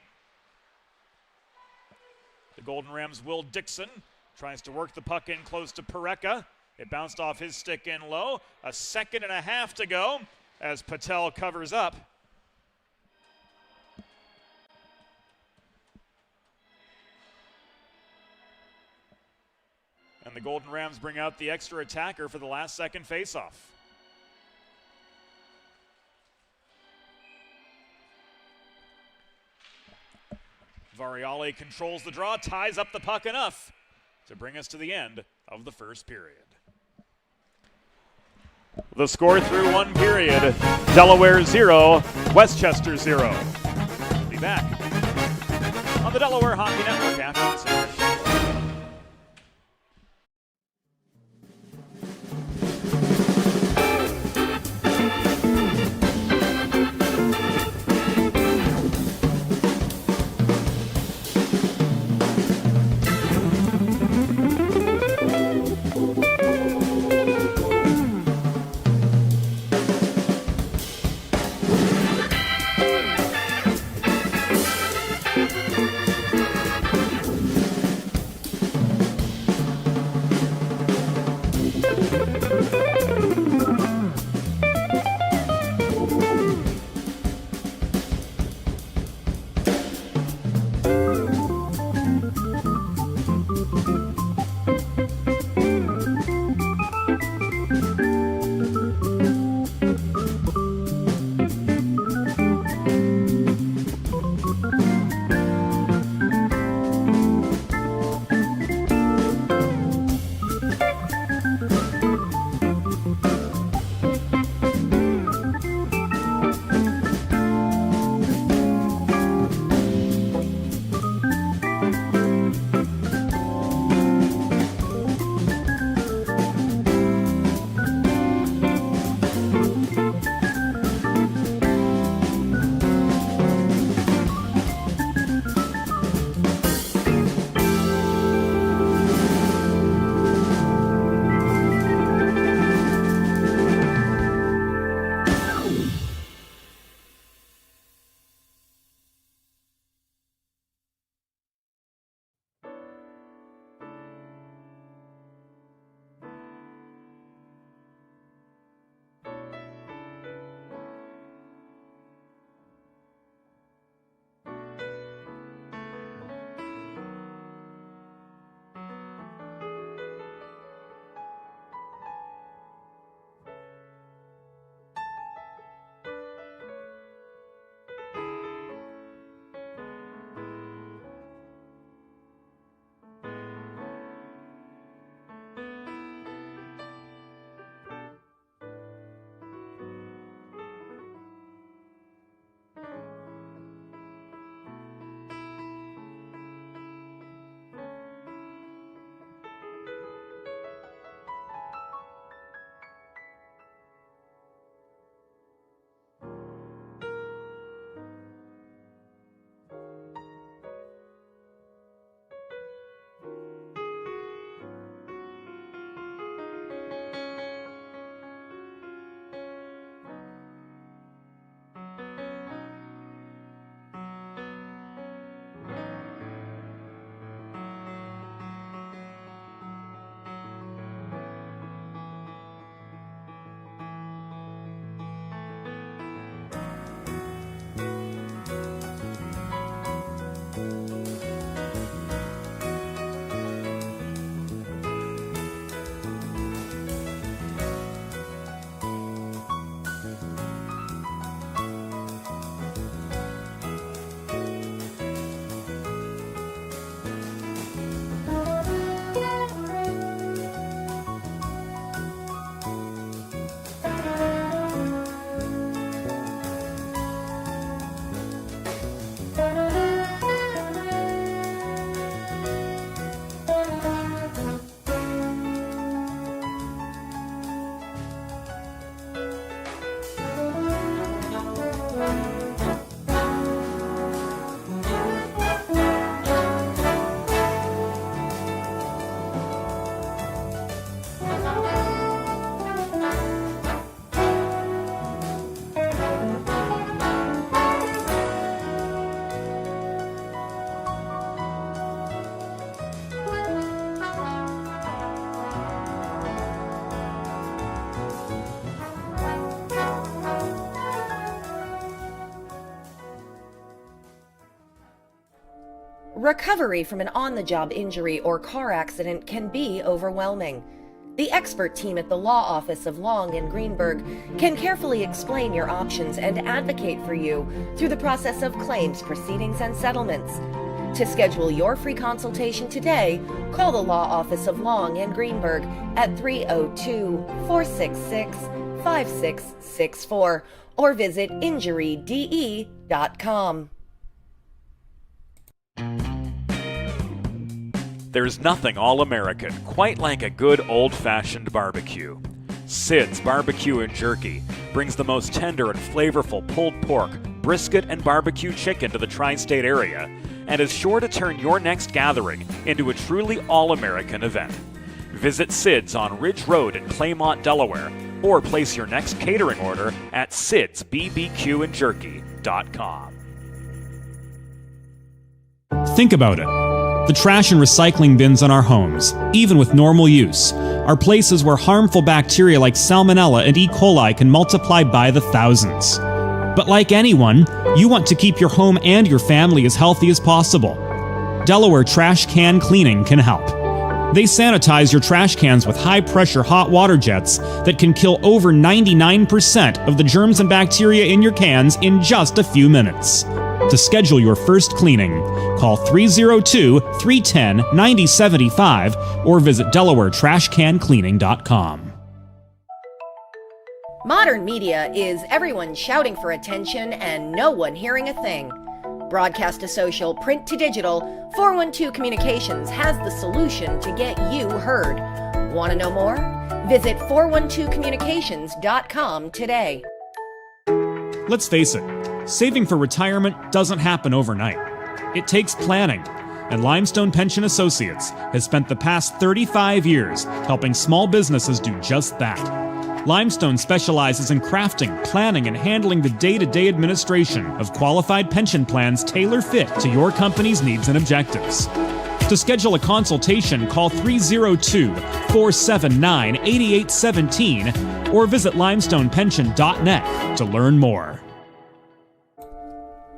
The Golden Rams' Will Dixon tries to work the puck in close to Pareka. It bounced off his stick in low. A second and a half to go as Patel covers up. And the Golden Rams bring out the extra attacker for the last second faceoff. Variale controls the draw, ties up the puck enough to bring us to the end of the first period. The score through one period, Delaware 0, Westchester 0. We'll be back on the Delaware Hockey Network after this intermission. Recovery from an on-the-job injury or car accident can be overwhelming. The expert team at the law office of Long and Greenberg can carefully explain your options and advocate for you through the process of claims, proceedings, and settlements. To schedule your free consultation today, call the law office of Long and Greenberg at 302-466-5664 or visit injuryde.com. There's nothing all-American quite like a good old-fashioned barbecue. Sid's Barbecue and Jerky brings the most tender and flavorful pulled pork, brisket, and barbecue chicken to the tri-state area and is sure to turn your next gathering into a truly all-American event. Visit Sid's on Ridge Road in Claymont, Delaware, or place your next catering order at sidsbbqandjerky.com. Think about it. The trash and recycling bins in our homes, even with normal use, are places where harmful bacteria like Salmonella and E. coli can multiply by the thousands. But like anyone, you want to keep your home and your family as healthy as possible. Delaware Trash Can Cleaning can help. They sanitize your trash cans with high-pressure hot water jets that can kill over 99% of the germs and bacteria in your cans in just a few minutes. To schedule your first cleaning, call 302-310-9075 or visit DelawareTrashCanCleaning.com. Modern media is everyone shouting for attention and no one hearing a thing. Broadcast to social, print to digital, 412 Communications has the solution to get you heard. Want to know more? Visit 412communications.com today. Let's face it, saving for retirement doesn't happen overnight. It takes planning, and Limestone Pension Associates has spent the past 35 years helping small businesses do just that. Limestone specializes in crafting, planning, and handling the day-to-day administration of qualified pension plans tailor-fit to your company's needs and objectives. To schedule a consultation, call 302-479-8817 or visit limestonepension.net to learn more.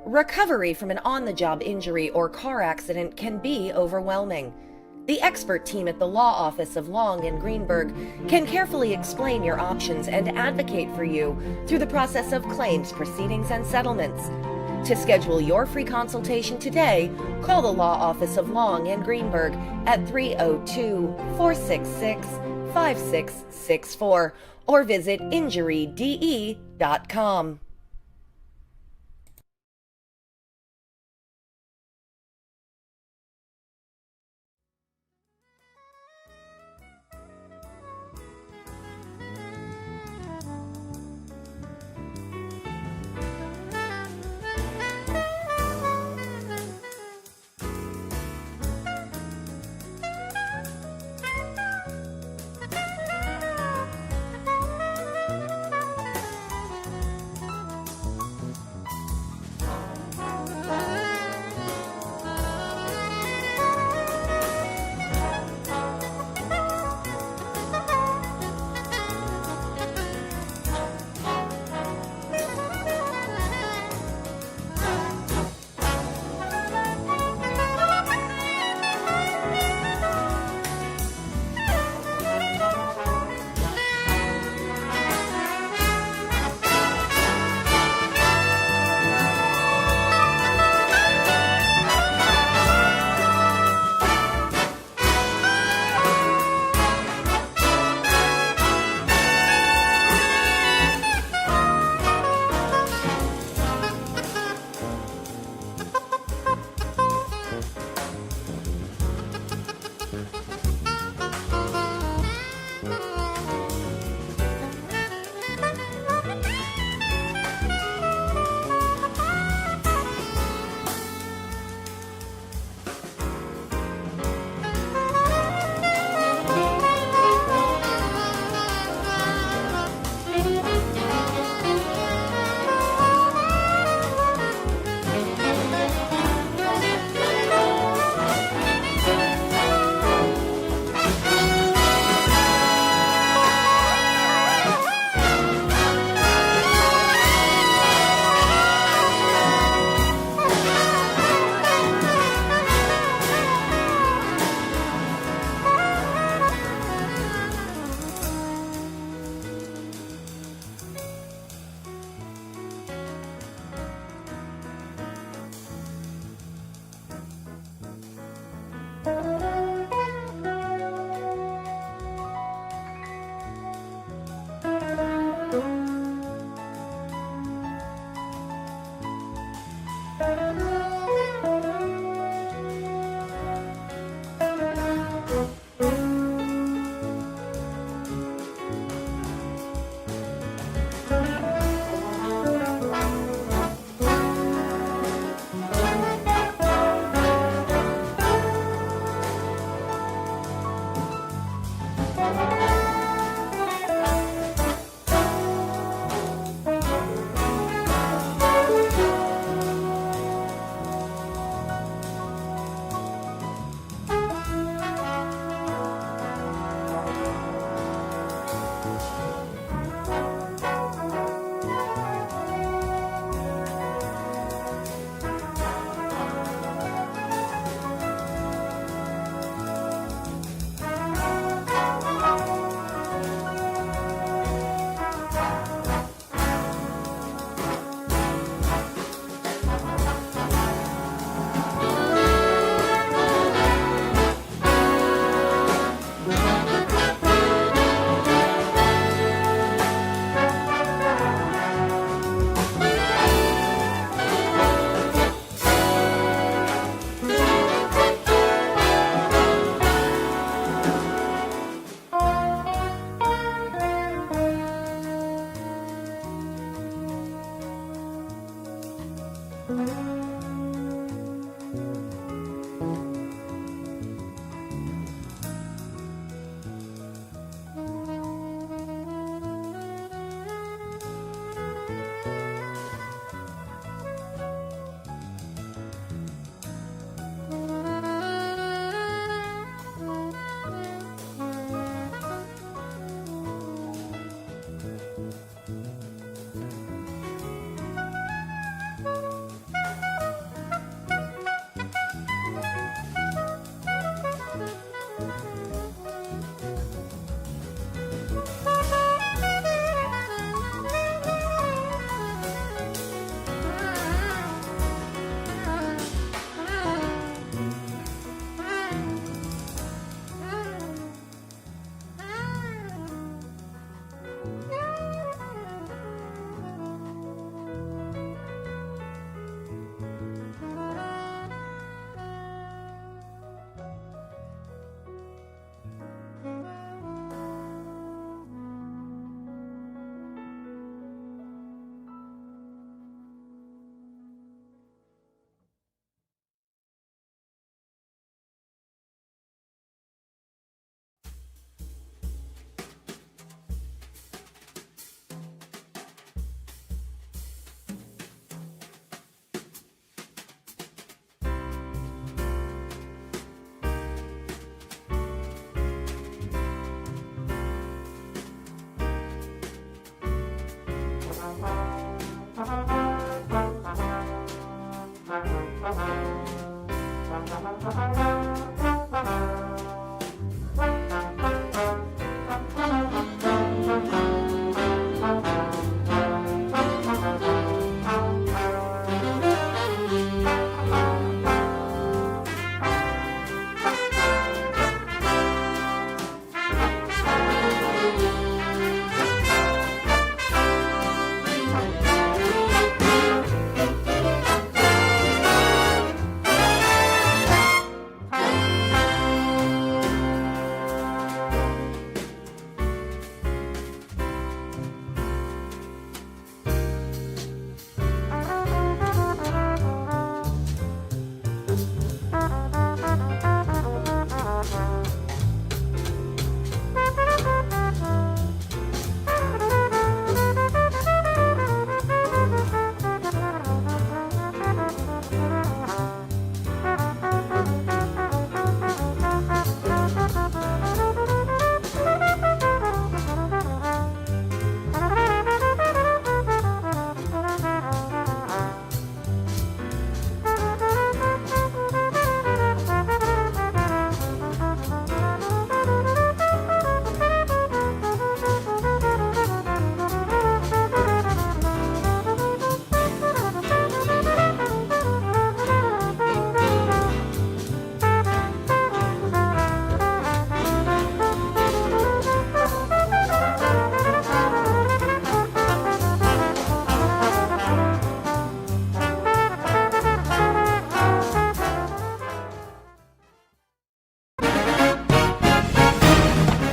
Recovery from an on-the-job injury or car accident can be overwhelming. The expert team at the law office of Long and Greenberg can carefully explain your options and advocate for you through the process of claims, proceedings, and settlements. To schedule your free consultation today, call the law office of Long and Greenberg at 302-466-5664 or visit injuryde.com.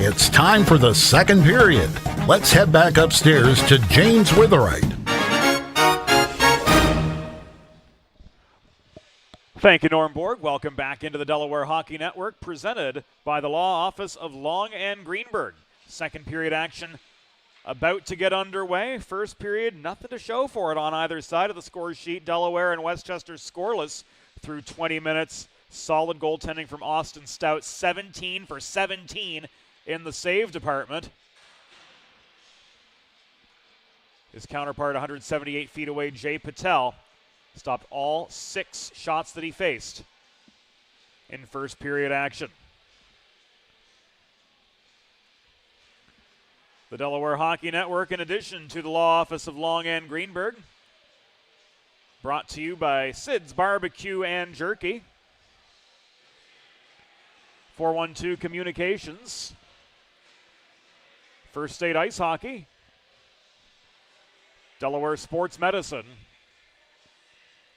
It's time for the second period. Let's head back upstairs to James Witherite. Thank you, Norm Borg. Welcome back into the Delaware Hockey Network, presented by the Law Office of Long and Greenberg. Second period action about to get underway. First period, nothing to show for it on either side of the score sheet. Delaware and Westchester scoreless through 20 minutes. Solid goaltending from Austin Stout, 17 for 17 in the save department. His counterpart, 178 feet away, Jay Patel, stopped all 6 shots that he faced in first period action. The Delaware Hockey Network, in addition to the Law Office of Long and Greenberg, brought to you by Sid's Barbecue and Jerky, 412 Communications, First State Ice Hockey, Delaware Sports Medicine,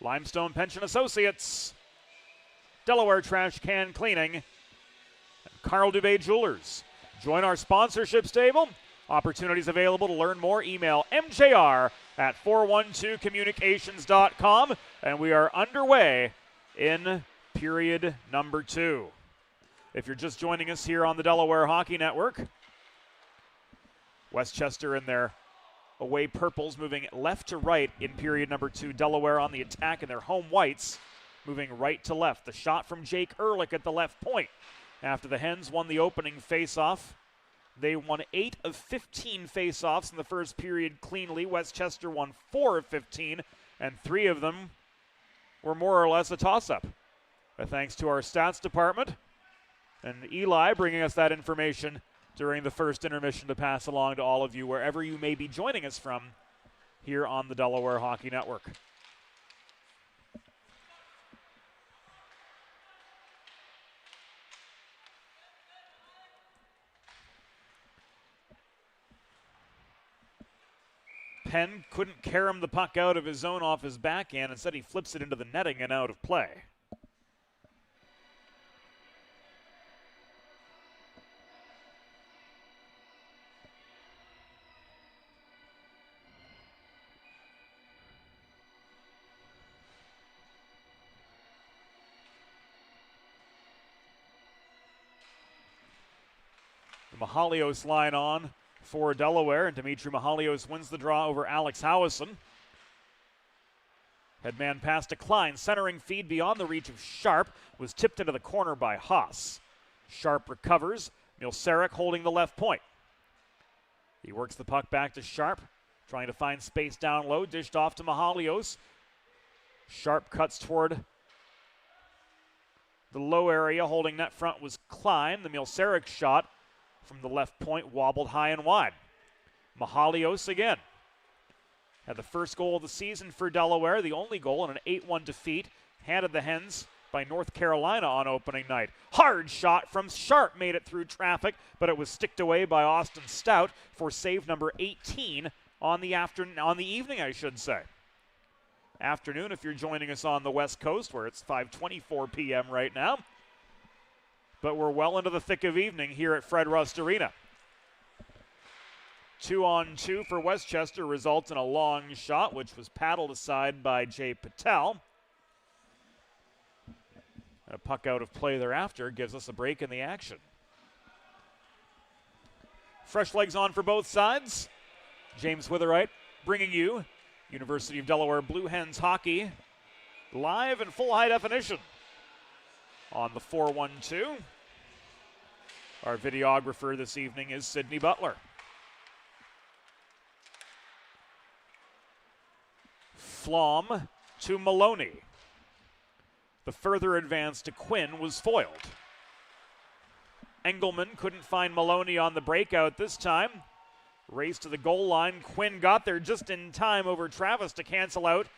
Limestone Pension Associates, Delaware Trash Can Cleaning, and Carl Dubé Jewelers. Join our sponsorship stable. Opportunities available. To learn more, email mjr@412communications.com. And we are underway in period number 2. If you're just joining us here on the Delaware Hockey Network, Westchester in their away purples moving left to right in period number 2. Delaware on the attack in their home whites moving right to left. The shot from Jake Ehrlich at the left point. After the Hens won the opening faceoff, they won 8 of 15 faceoffs in the first period cleanly. Westchester won 4 of 15, and 3 of them were more or less a toss-up. Thanks to our stats department and Eli bringing us that information during the first intermission to pass along to all of you wherever you may be joining us from here on the Delaware Hockey Network. Penn couldn't carom the puck out of his zone off his backhand. Instead, he flips it into the netting and out of play. Mahalios line on for Delaware, and Dimitri Mahalios wins the draw over Alex Howison. Headman pass to Klein, centering feed beyond the reach of Sharp, was tipped into the corner by Haas. Sharp recovers, Milsarek holding the left point. He works the puck back to Sharp, trying to find space down low, dished off to Mahalios. Sharp cuts toward the low area, holding net front was Klein. The Milsarek shot from the left point wobbled high and wide. Mahalios again. Had the first goal of the season for Delaware, the only goal in an 8-1 defeat, handed the Hens by North Carolina on opening night. Hard shot from Sharp made it through traffic, but it was sticked away by Austin Stout for save number 18 on the evening, I should say. Afternoon if you're joining us on the West Coast, where it's 5:24 p.m. right now. But we're well into the thick of evening here at Fred Rust Arena. 2-on-2 for Westchester results in a long shot, which was paddled aside by Jay Patel. And a puck out of play thereafter gives us a break in the action. Fresh legs on for both sides. James Witherite bringing you University of Delaware Blue Hens hockey live in full high definition. On the 4-1-2, our videographer this evening is Sydney Butler. Flom to Maloney. The further advance to Quinn was foiled. Engelman couldn't find Maloney on the breakout this time. Race to the goal line. Quinn got there just in time over Travis to cancel out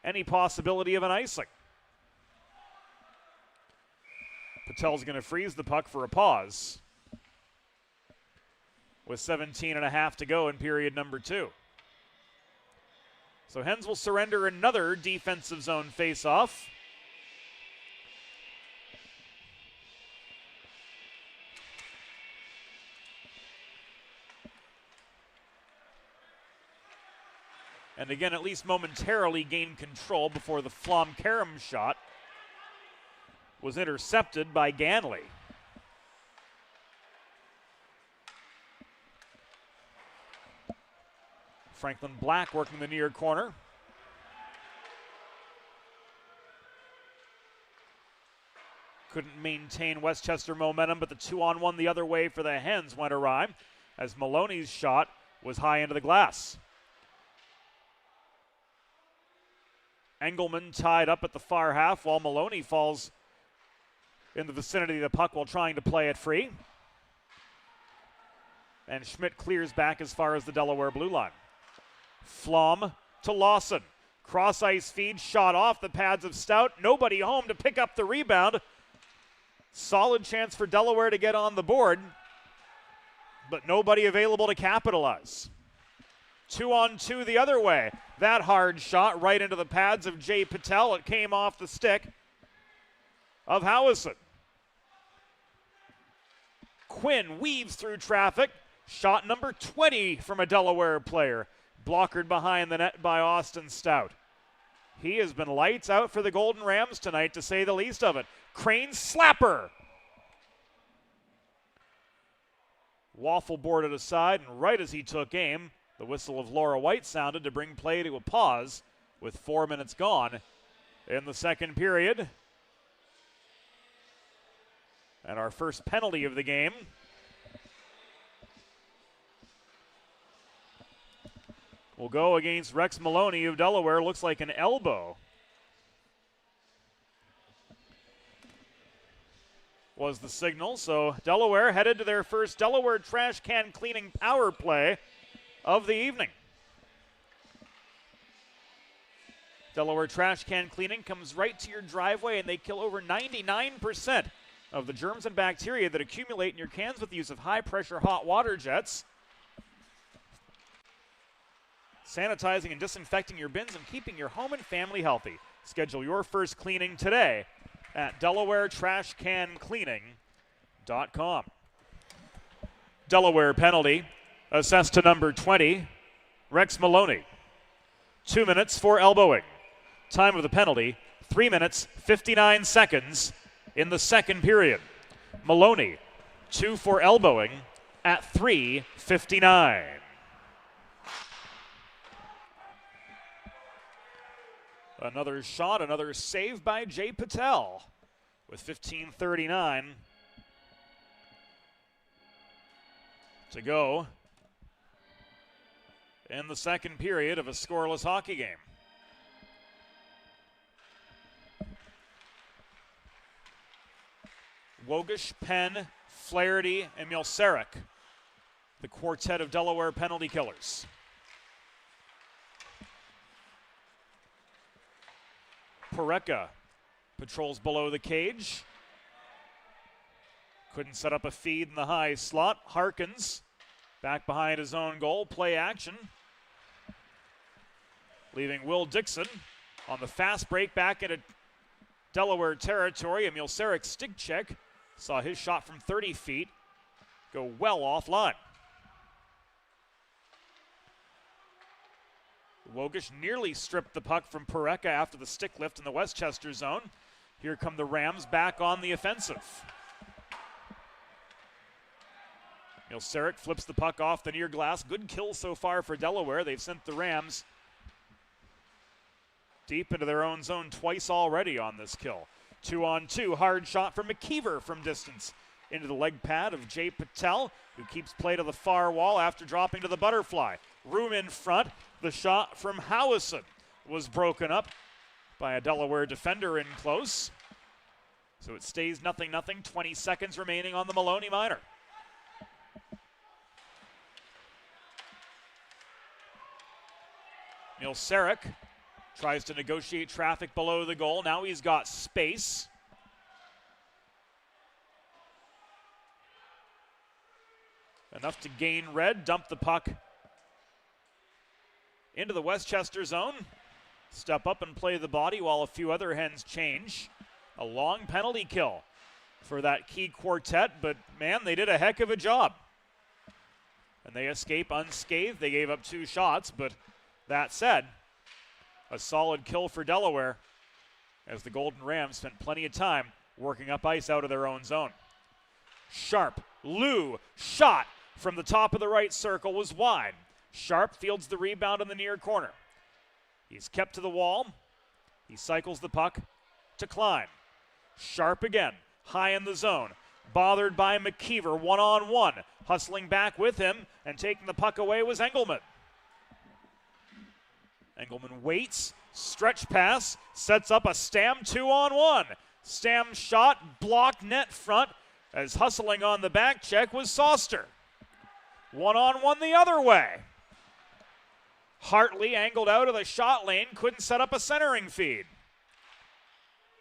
any possibility of an icing. Patel's going to freeze the puck for a pause with 17.5 to go in period number 2. So Hens will surrender another defensive zone face-off. And again, at least momentarily gain control before the Flom-Karam shot was intercepted by Ganley. Franklin Black working the near corner. Couldn't maintain Westchester momentum, but the 2-on-1 the other way for the Hens went awry as Maloney's shot was high into the glass. Engelman tied up at the far half while Maloney falls in the vicinity of the puck while trying to play it free. And Schmidt clears back as far as the Delaware blue line. Flom to Lawson. Cross ice feed, shot off the pads of Stout. Nobody home to pick up the rebound. Solid chance for Delaware to get on the board, but nobody available to capitalize. 2-on-2 the other way. That hard shot right into the pads of Jay Patel. It came off the stick of Howison. Quinn weaves through traffic. Shot number 20 from a Delaware player. Blockered behind the net by Austin Stout. He has been lights out for the Golden Rams tonight, to say the least of it. Crane slapper. Waffle boarded aside, and right as he took aim, the whistle of Laura White sounded to bring play to a pause with 4 minutes gone in the second period. And our first penalty of the game will go against Rex Maloney of Delaware. Looks like an elbow was the signal. So Delaware headed to their first Delaware trash can cleaning power play of the evening. Delaware trash can cleaning comes right to your driveway, and they kill over 99% of the germs and bacteria that accumulate in your cans with the use of high-pressure hot water jets. sanitizing and disinfecting your bins and keeping your home and family healthy. Schedule your first cleaning today at DelawareTrashCanCleaning.com. Delaware penalty assessed to number 20, Rex Maloney. 2 minutes for elbowing. Time of the penalty, 3 minutes, 59 seconds in the second period. Maloney, 2 for elbowing at 3:59. Another shot, another save by Jay Patel with 15:39 to go in the second period of a scoreless hockey game. Wogish, Penn, Flaherty, and Milsarek, the quartet of Delaware penalty killers. Pareka patrols below the cage. Couldn't set up a feed in the high slot. Harkins back behind his own goal. Play action. Leaving Will Dixon on the fast break back into Delaware territory. Emil Sarek's stick check saw his shot from 30 feet go well offline. Wogish nearly stripped the puck from Pareka after the stick lift in the Westchester zone. Here come the Rams back on the offensive. Milsarek flips the puck off the near glass. Good kill so far for Delaware. They've sent the Rams deep into their own zone twice already on this kill. 2-on-2, hard shot from McKeever from distance into the leg pad of Jay Patel, who keeps play to the far wall after dropping to the butterfly. Room in front. The shot from Howison was broken up by a Delaware defender in close. So it stays 0-0, 20 seconds remaining on the Maloney minor. Milsarek tries to negotiate traffic below the goal. Now he's got space. Enough to gain red, dump the puck into the Westchester zone. Step up and play the body while a few other hens change. A long penalty kill for that key quartet, but man, they did a heck of a job. And they escape unscathed. They gave up 2 shots, but that said, a solid kill for Delaware as the Golden Rams spent plenty of time working up ice out of their own zone. Sharp, Lou, shot from the top of the right circle was wide. Sharp fields the rebound in the near corner. He's kept to the wall. He cycles the puck to Klein. Sharp again, high in the zone. Bothered by McKeever, one-on-one. Hustling back with him and taking the puck away was Engelman. Engelman waits, stretch pass, sets up a Stam 2-on-1. Stam shot, blocked net front, as hustling on the back check was Soster. One-on-one the other way. Hartley angled out of the shot lane, couldn't set up a centering feed.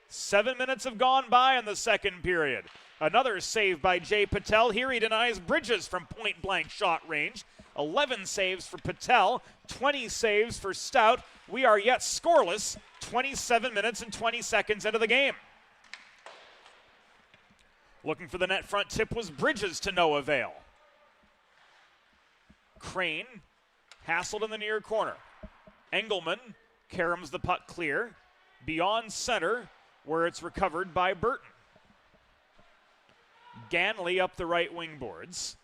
7 minutes have gone by in the second period. Another save by Jay Patel. Here he denies Bridges from point-blank shot range. 11 saves for Patel, 20 saves for Stout. We are yet scoreless, 27 minutes and 20 seconds into the game. Looking for the net front tip was Bridges to no avail. Crane hassled in the near corner. Engelman caroms the puck clear beyond center where it's recovered by Burton. Ganley up the right wing boards.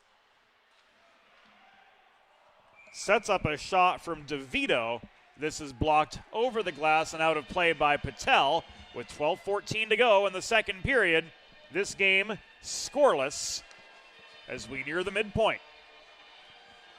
Sets up a shot from DeVito. This is blocked over the glass and out of play by Patel with 12:14 to go in the second period. This game scoreless as we near the midpoint.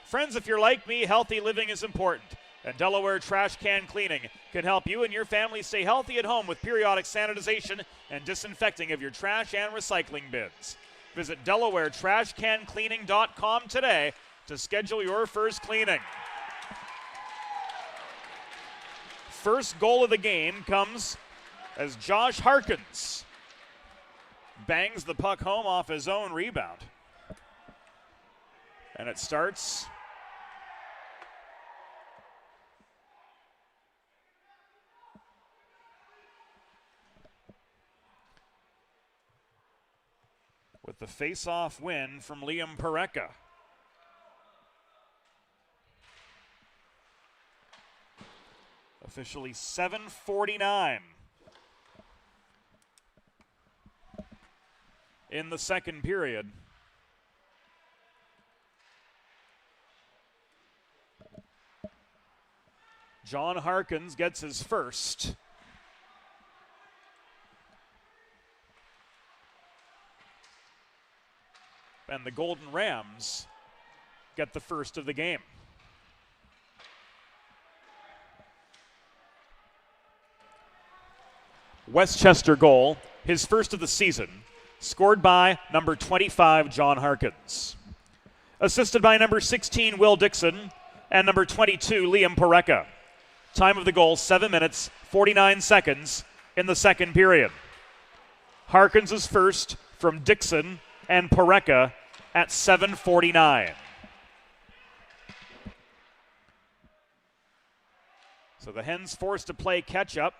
Friends, if you're like me, healthy living is important, and Delaware Trash Can Cleaning can help you and your family stay healthy at home with periodic sanitization and disinfecting of your trash and recycling bins. Visit DelawareTrashCanCleaning.com today to schedule your first cleaning. First goal of the game comes as Josh Harkins bangs the puck home off his own rebound. And it starts with the face-off win from Liam Pareka. Officially 7:49 in the second period. John Harkins gets his first. And the Golden Rams get the first of the game. Westchester goal, his first of the season, scored by number 25, John Harkins. Assisted by number 16, Will Dixon, and number 22, Liam Pareka. Time of the goal, 7 minutes, 49 seconds in the second period. Harkins is first from Dixon and Pareka at 7:49. So the Hens forced to play catch-up.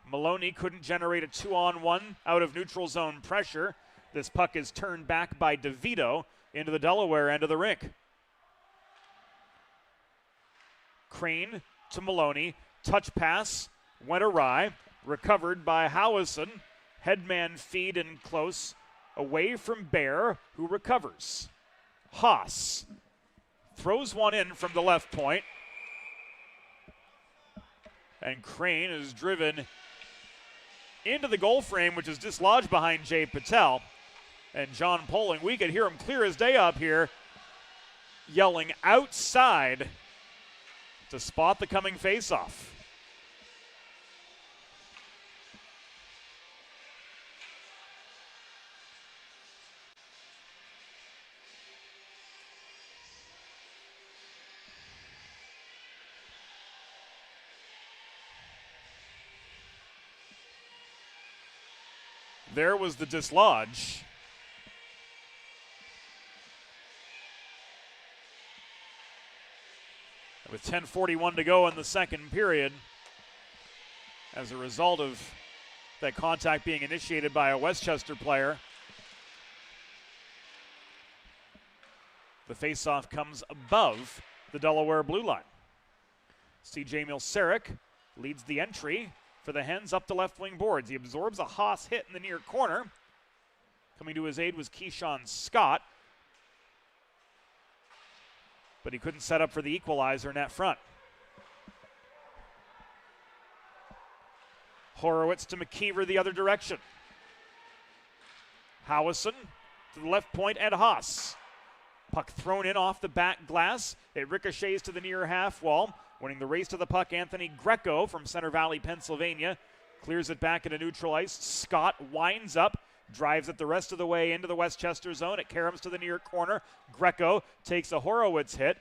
Maloney couldn't generate a 2-on-1 out of neutral zone pressure. This puck is turned back by DeVito into the Delaware end of the rink. Crane to Maloney. Touch pass went awry. Recovered by Howison. Headman feed in close. Away from Bear, who recovers. Haas throws one in from the left point. And Crane is driven into the goal frame, which is dislodged behind Jay Patel. And John Poling, we could hear him clear as day up here, yelling outside to spot the coming faceoff. There was the dislodge. With 10:41 to go in the second period, as a result of that contact being initiated by a Westchester player, the faceoff comes above the Delaware blue line. C.J. Milseric leads the entry for the Hens up to left wing boards. He absorbs a Haas hit in the near corner. Coming to his aid was Keyshawn Scott, but he couldn't set up for the equalizer net front. Horowitz to McKeever the other direction. Howison to the left point and Haas. Puck thrown in off the back glass. It ricochets to the near half wall. Winning the race to the puck, Anthony Greco from Center Valley, Pennsylvania. Clears it back into neutral ice. Scott winds up, drives it the rest of the way into the Westchester zone. It caroms to the near corner. Greco takes a Horowitz hit.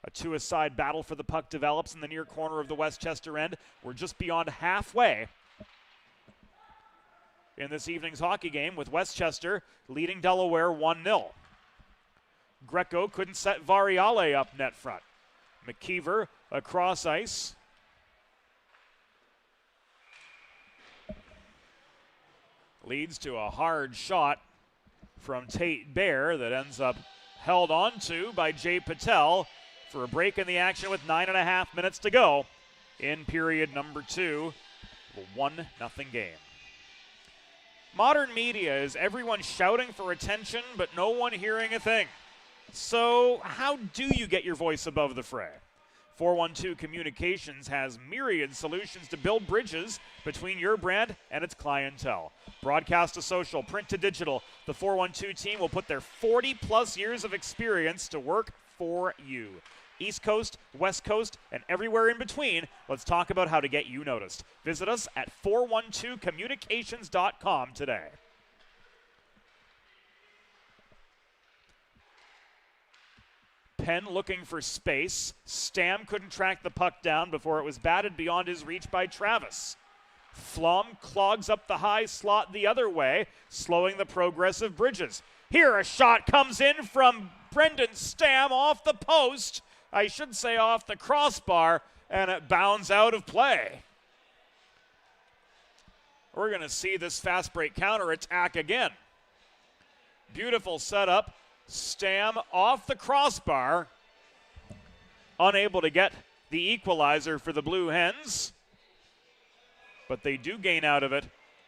A two-a-side battle for the puck develops in the near corner of the Westchester end. We're just beyond halfway in this evening's hockey game, with Westchester leading Delaware 1-0. Greco couldn't set Variale up net front. McKeever across ice. Leads to a hard shot from Tate Bear that ends up held onto by Jay Patel for a break in the action with 9.5 minutes to go in period number 2. A 1-0 game. Modern media is everyone shouting for attention, but no one hearing a thing. So how do you get your voice above the fray? 412 Communications has myriad solutions to build bridges between your brand and its clientele. Broadcast to social, print to digital, the 412 team will put their 40-plus years of experience to work for you. East Coast, West Coast, and everywhere in between, let's talk about how to get you noticed. Visit us at 412communications.com today. Penn looking for space. Stam couldn't track the puck down before it was batted beyond his reach by Travis. Flom clogs up the high slot the other way, slowing the progress of Bridges. Here a shot comes in from Brendan Stam off the post. I should say off the crossbar, and it bounds out of play. We're going to see this fast break counterattack again. Beautiful setup. Stam off the crossbar. Unable to get the equalizer for the Blue Hens. But they do gain out of it.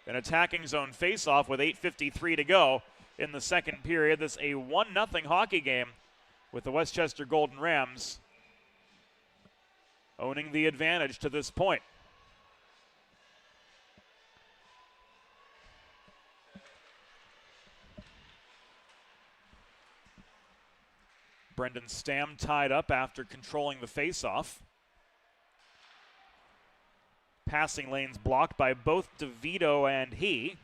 An attacking zone faceoff with 8:53 to go in the second period. This a 1-0 hockey game with the Westchester Golden Rams owning the advantage to this point. Brendan Stam tied up after controlling the faceoff. Passing lanes blocked by both DeVito and he.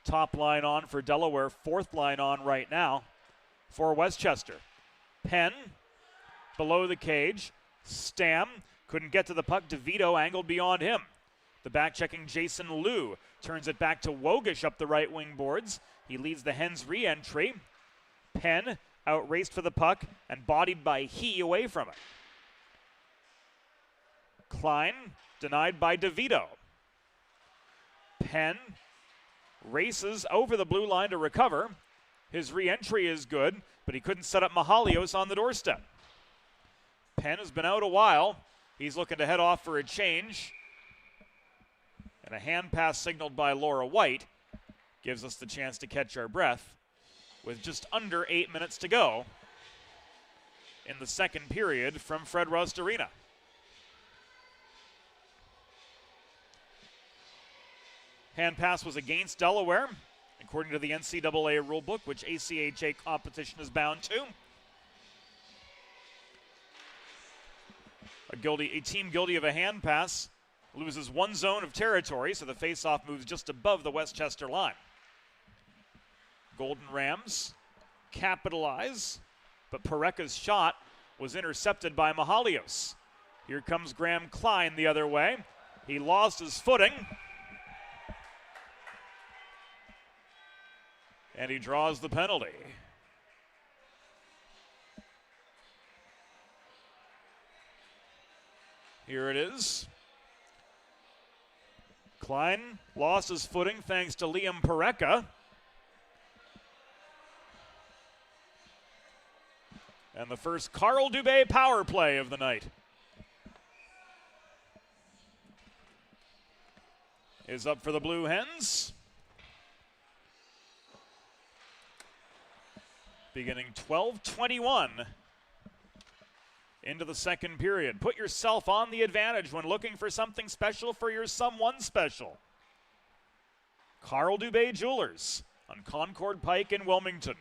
Top line on for Delaware, fourth line on right now for Westchester. Penn below the cage. Stam couldn't get to the puck. DeVito angled beyond him. The back-checking Jason Liu turns it back to Wogish up the right wing boards. He leads the Hens re-entry. Penn outraced for the puck and bodied by he away from it. Klein denied by DeVito. Penn races over the blue line to recover. His re-entry is good, but he couldn't set up Mahalios on the doorstep. Penn has been out a while. He's looking to head off for a change. And a hand pass signaled by Laura White gives us the chance to catch our breath with just under 8 minutes to go in the second period from Fred Rust Arena. Hand pass was against Delaware, according to the NCAA rulebook, which ACHA competition is bound to. A team guilty of a hand pass loses one zone of territory, so the faceoff moves just above the Westchester line. Golden Rams capitalize, but Pareka's shot was intercepted by Mahalios. Here comes Graham Klein the other way. He lost his footing, and he draws the penalty. Here it is. Klein lost his footing thanks to Liam Pareka. And the first Carl Dubé power play of the night is up for the Blue Hens. Beginning 12:21 into the second period. Put yourself on the advantage when looking for something special for your someone special. Carl Dubé Jewelers on Concord Pike in Wilmington.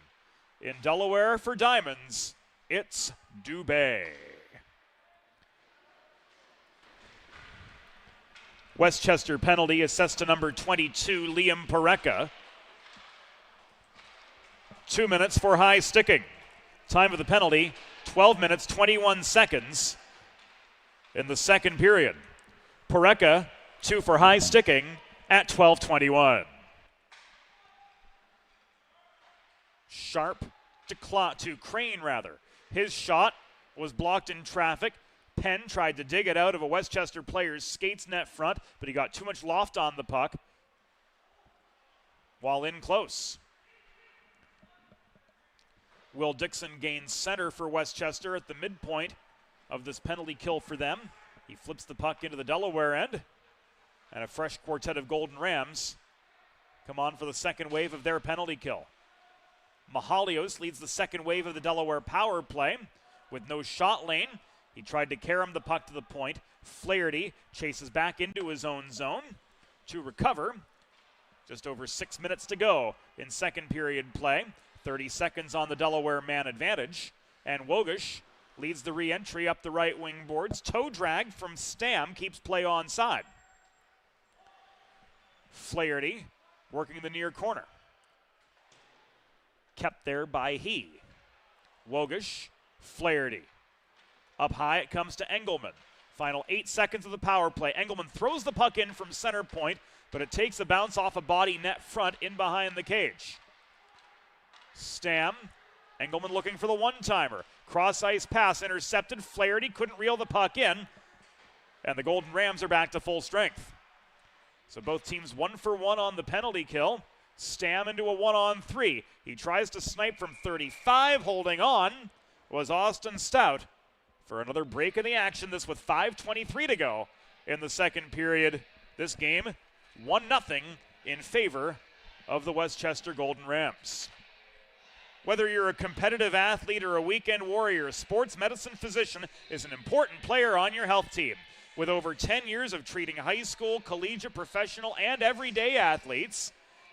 In Delaware for diamonds, it's Dubé. Westchester penalty assessed to number 22, Liam Pareka. 2 minutes for high sticking. Time of the penalty, 12 minutes, 21 seconds in the second period. Pareka, 2 for high sticking at 12:21. Sharp to Crane, rather. His shot was blocked in traffic. Penn tried to dig it out of a Westchester player's skates net front, but he got too much loft on the puck while in close. Will Dixon gains center for Westchester at the midpoint of this penalty kill for them. He flips the puck into the Delaware end, and a fresh quartet of Golden Rams come on for the second wave of their penalty kill. Mahalios leads the second wave of the Delaware power play with no shot lane. He tried to carom the puck to the point. Flaherty chases back into his own zone to recover. Just over 6 minutes to go in second period play. 30 seconds on the Delaware man advantage. And Wogish leads the re-entry up the right wing boards. Toe drag from Stam keeps play onside. Flaherty working the near corner. Kept there by he. Wogish, Flaherty. Up high it comes to Engelman. Final 8 seconds of the power play. Engelman throws the puck in from center point, but it takes a bounce off a body net front in behind the cage. Stam, Engelman looking for the one-timer. Cross-ice pass intercepted. Flaherty couldn't reel the puck in, and the Golden Rams are back to full strength. So both teams 1 for 1 on the penalty kill. Stam into a 1-on-3. He tries to snipe from 35. Holding on was Austin Stout for another break in the action. This with 5:23 to go in the second period. This game 1-0 in favor of the Westchester Golden Rams. Whether you're a competitive athlete or a weekend warrior, sports medicine physician is an important player on your health team. With over 10 years of treating high school, collegiate, professional, and everyday athletes,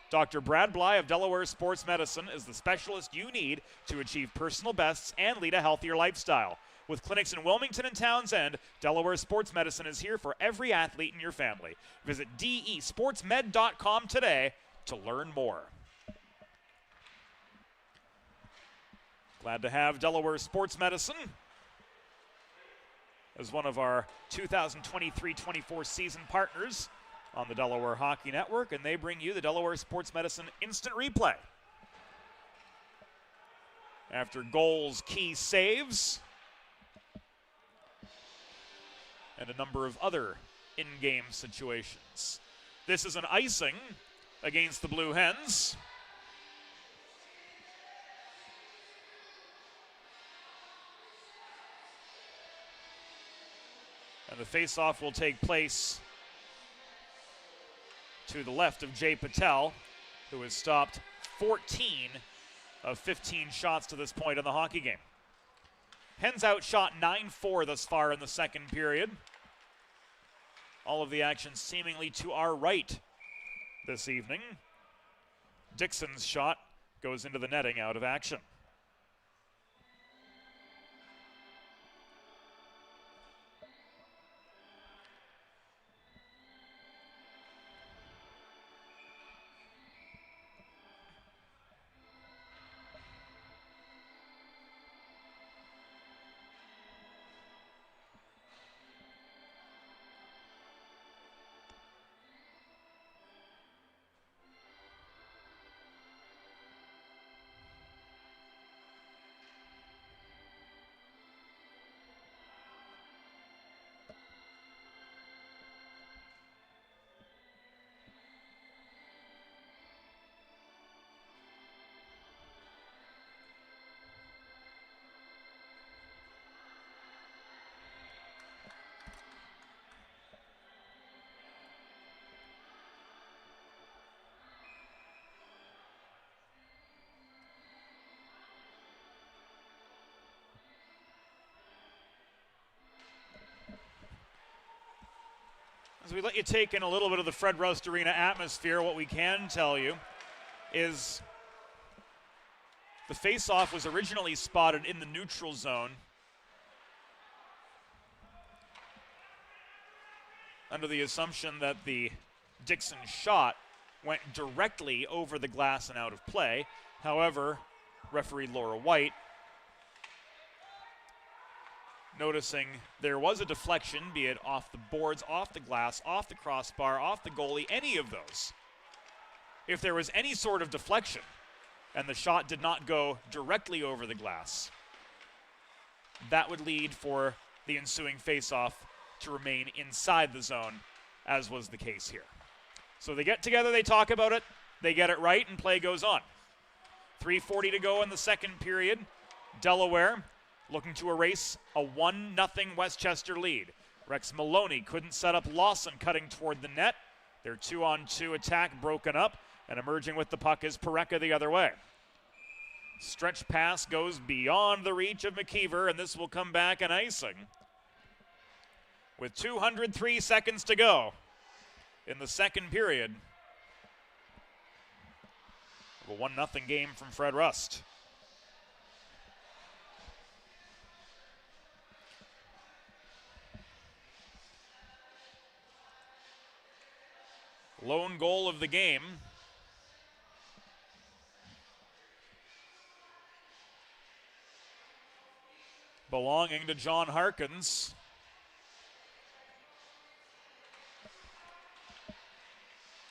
Dr. Brad Bly of Delaware Sports Medicine is the specialist you need to achieve personal bests and lead a healthier lifestyle. With clinics in Wilmington and Townsend, Delaware Sports Medicine is here for every athlete in your family. Visit desportsmed.com today to learn more. Glad to have Delaware Sports Medicine as one of our 2023-24 season partners on the Delaware Hockey Network, and they bring you the Delaware Sports Medicine Instant Replay. After goals, key saves, and a number of other in-game situations. This is an icing against the Blue Hens. And the face-off will take place to the left of Jay Patel, who has stopped 14 of 15 shots to this point in the hockey game. Hens outshot 9-4 thus far in the second period. All of the action seemingly to our right this evening. Dixon's shot goes into the netting out of action. As we let you take in a little bit of the Fred Rust Arena atmosphere, what we can tell you is the face-off was originally spotted in the neutral zone under the assumption that the Dixon shot went directly over the glass and out of play. However, referee Laura White, noticing there was a deflection, be it off the boards, off the glass, off the crossbar, off the goalie, any of those. If there was any sort of deflection and the shot did not go directly over the glass, that would lead for the ensuing face-off to remain inside the zone, as was the case here. So they get together, they talk about it, they get it right, and play goes on. 3:40 to go in the second period. Delaware looking to erase a 1-0 Westchester lead. Rex Maloney couldn't set up Lawson cutting toward the net. Their 2-on-2 attack broken up, and emerging with the puck is Pareca the other way. Stretch pass goes beyond the reach of McKeever, and this will come back an icing. With 203 seconds to go in the second period of a 1-0 game from Fred Rust. Lone goal of the game belonging to John Harkins.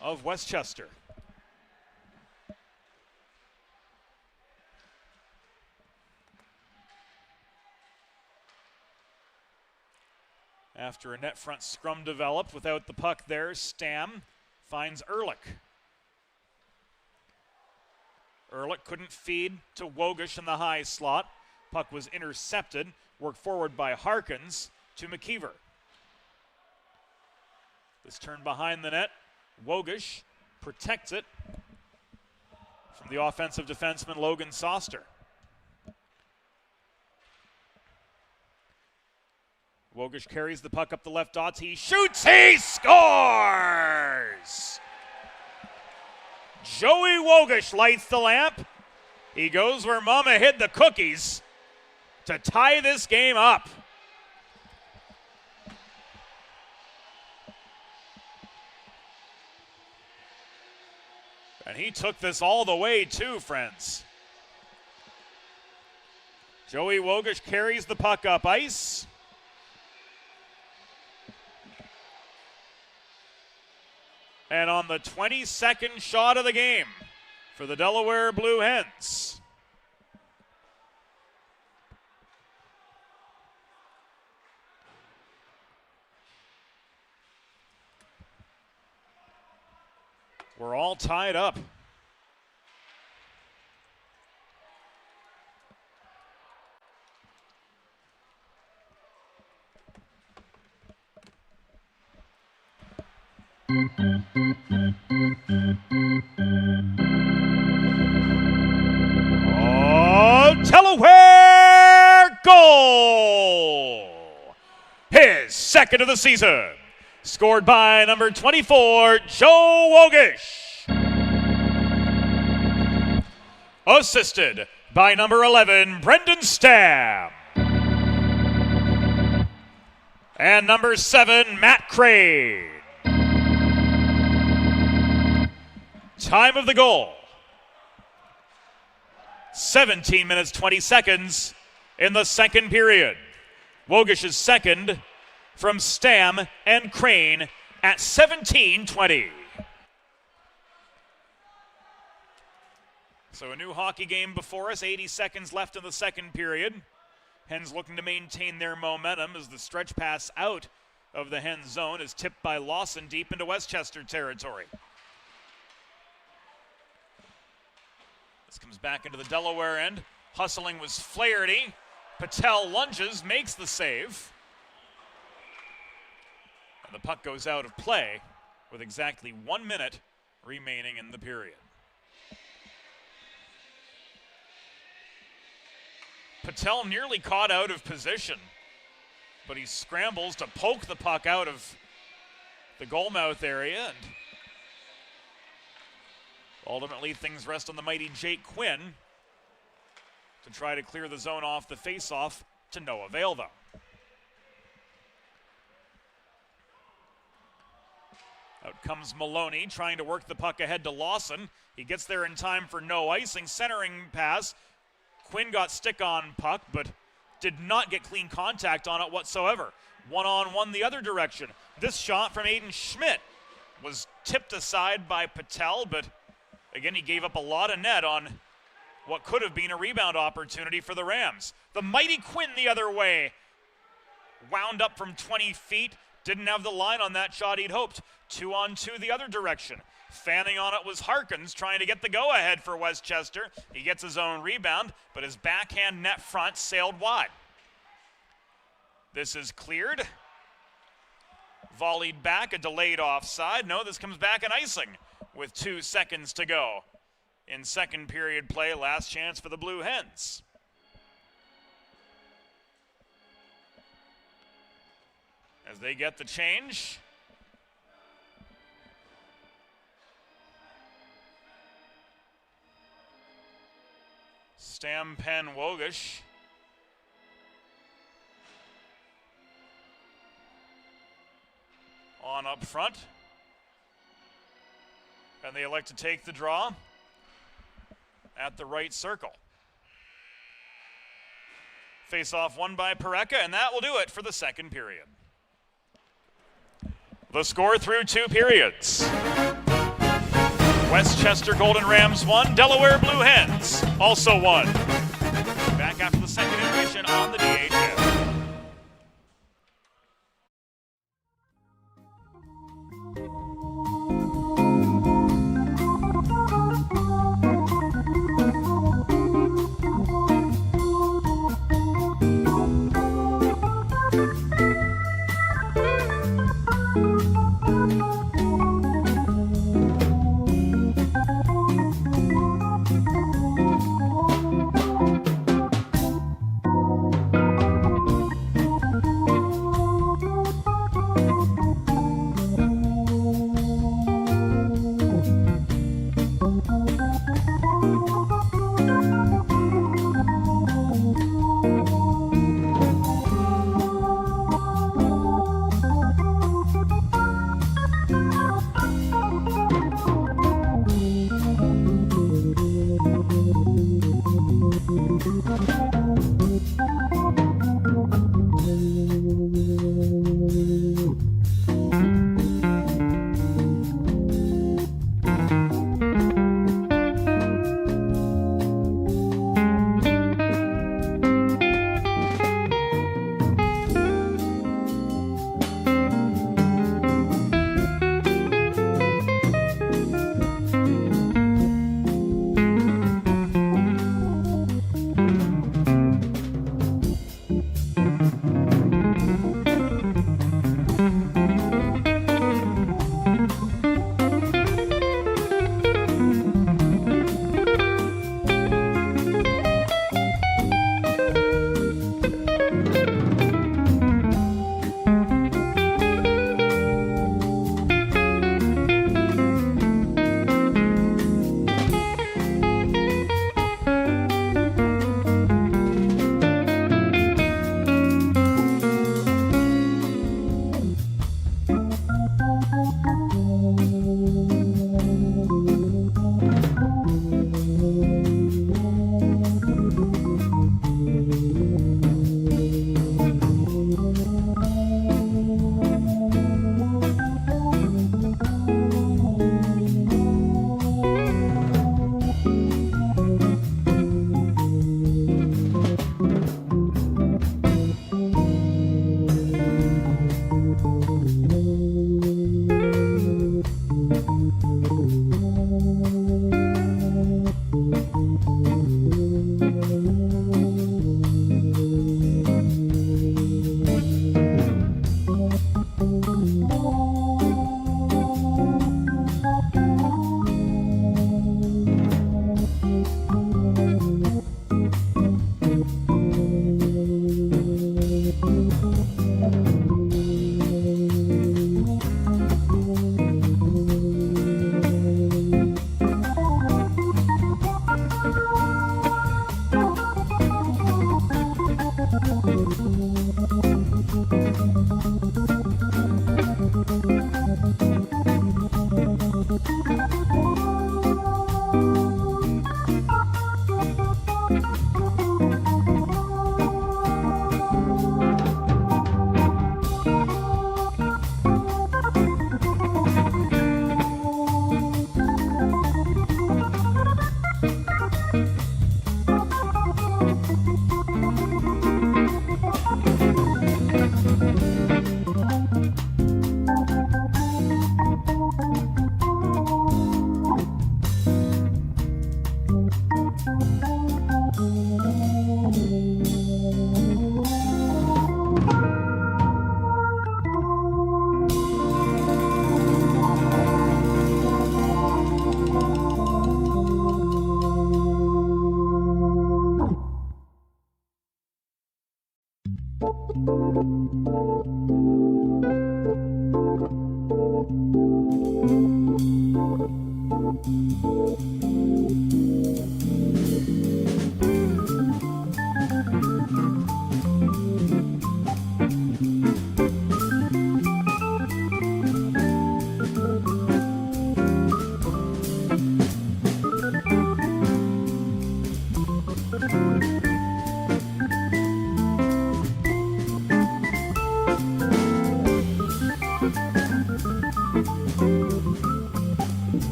Of Westchester. After a net front scrum developed without the puck there, Stam finds Ehrlich. Ehrlich couldn't feed to Wogish in the high slot. Puck was intercepted, worked forward by Harkins to McKeever. This turn behind the net. Wogish protects it from the offensive defenseman Logan Soster. Wogish carries the puck up the left dots. He shoots. He scores! Joey Wogish lights the lamp. He goes where Mama hid the cookies to tie this game up. And he took this all the way too, friends. Joey Wogish carries the puck up ice. And on the 22nd shot of the game for the Delaware Blue Hens. We're all tied up. Oh, Delaware goal! His second of the season. Scored by number 24, Joe Wogish. Assisted by number 11, Brendan Stamm. And number 7, Matt Crane. Time of the goal, 17 minutes, 20 seconds in the second period. Wogish is second from Stamm and Crane at 17:20. So a new hockey game before us, 80 seconds left in the second period. Hens looking to maintain their momentum as the stretch pass out of the Hens zone is tipped by Lawson deep into Westchester territory. This comes back into the Delaware end. Hustling was Flaherty. Patel lunges, makes the save. And the puck goes out of play with exactly 1 minute remaining in the period. Patel nearly caught out of position, but he scrambles to poke the puck out of the goalmouth area, and ultimately, things rest on the mighty Jake Quinn to try to clear the zone off the faceoff, to no avail, though. Out comes Maloney, trying to work the puck ahead to Lawson. He gets there in time for no icing. Centering pass. Quinn got stick on puck, but did not get clean contact on it whatsoever. One-on-one the other direction. This shot from Aiden Schmidt was tipped aside by Patel, but again, he gave up a lot of net on what could have been a rebound opportunity for the Rams. The mighty Quinn the other way. Wound up from 20 feet. Didn't have the line on that shot he'd hoped. 2-on-2 the other direction. Fanning on it was Harkins, trying to get the go-ahead for Westchester. He gets his own rebound, but his backhand net front sailed wide. This is cleared. Volleyed back, a delayed offside. No, this comes back an icing with 2 seconds to go in second period play. Last chance for the Blue Hens. As they get the change. Stamm, Penn, Wogish. On up front. And they elect to take the draw at the right circle. Face-off won by Pareka, and that will do it for the second period. The score through 2 periods. Westchester Golden Rams 1, Delaware Blue Hens also 1. Back after the second intermission on the DHS.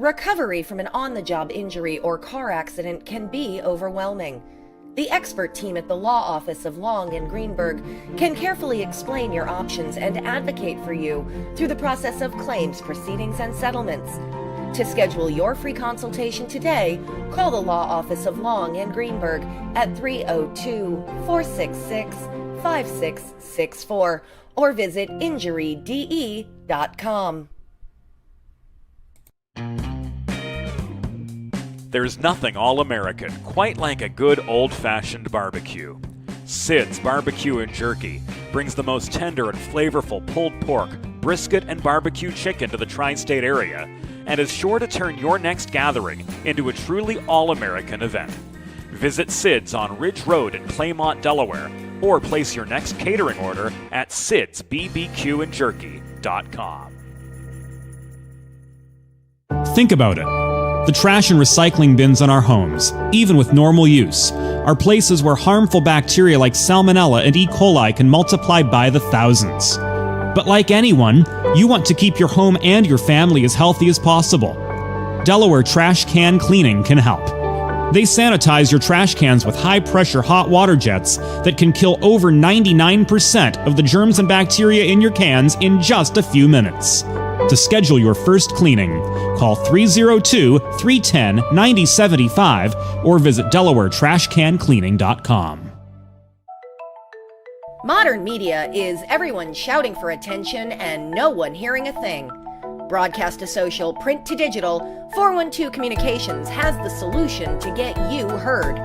Recovery from an on-the-job injury or car accident can be overwhelming. The expert team at the law office of Long and Greenberg can carefully explain your options and advocate for you through the process of claims, proceedings, and settlements. To schedule your free consultation today, call the law office of Long and Greenberg at 302-466-5664 or visit injuryde.com. There's nothing all-American quite like a good old-fashioned barbecue. Sid's Barbecue and Jerky brings the most tender and flavorful pulled pork, brisket, and barbecue chicken to the tri-state area and is sure to turn your next gathering into a truly all-American event. Visit Sid's on Ridge Road in Claymont, Delaware, or place your next catering order at sidsbbqandjerky.com. Think about it. The trash and recycling bins in our homes, even with normal use, are places where harmful bacteria like Salmonella and E. coli can multiply by the thousands. But like anyone, you want to keep your home and your family as healthy as possible. Delaware Trash Can Cleaning can help. They sanitize your trash cans with high-pressure hot water jets that can kill over 99% of the germs and bacteria in your cans in just a few minutes. To schedule your first cleaning, call 302-310-9075 or visit DelawareTrashCanCleaning.com. Modern media is everyone shouting for attention and no one hearing a thing. Broadcast to social, print to digital, 412 Communications has the solution to get you heard.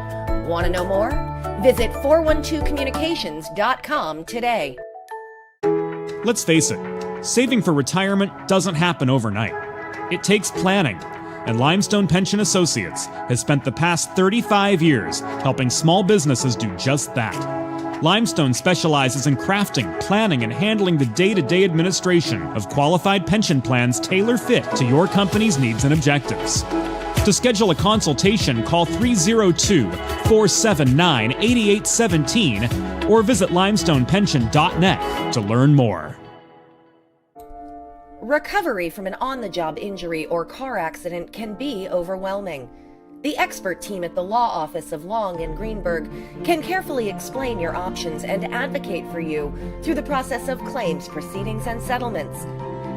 Want to know more? Visit 412communications.com today. Let's face it, saving for retirement doesn't happen overnight. It takes planning, and Limestone Pension Associates has spent the past 35 years helping small businesses do just that. Limestone specializes in crafting, planning, and handling the day-to-day administration of qualified pension plans tailor-fit to your company's needs and objectives. To schedule a consultation, call 302-479-8817 or visit limestonepension.net to learn more. Recovery from an on-the-job injury or car accident can be overwhelming. The expert team at the law office of Long and Greenberg can carefully explain your options and advocate for you through the process of claims, proceedings, and settlements.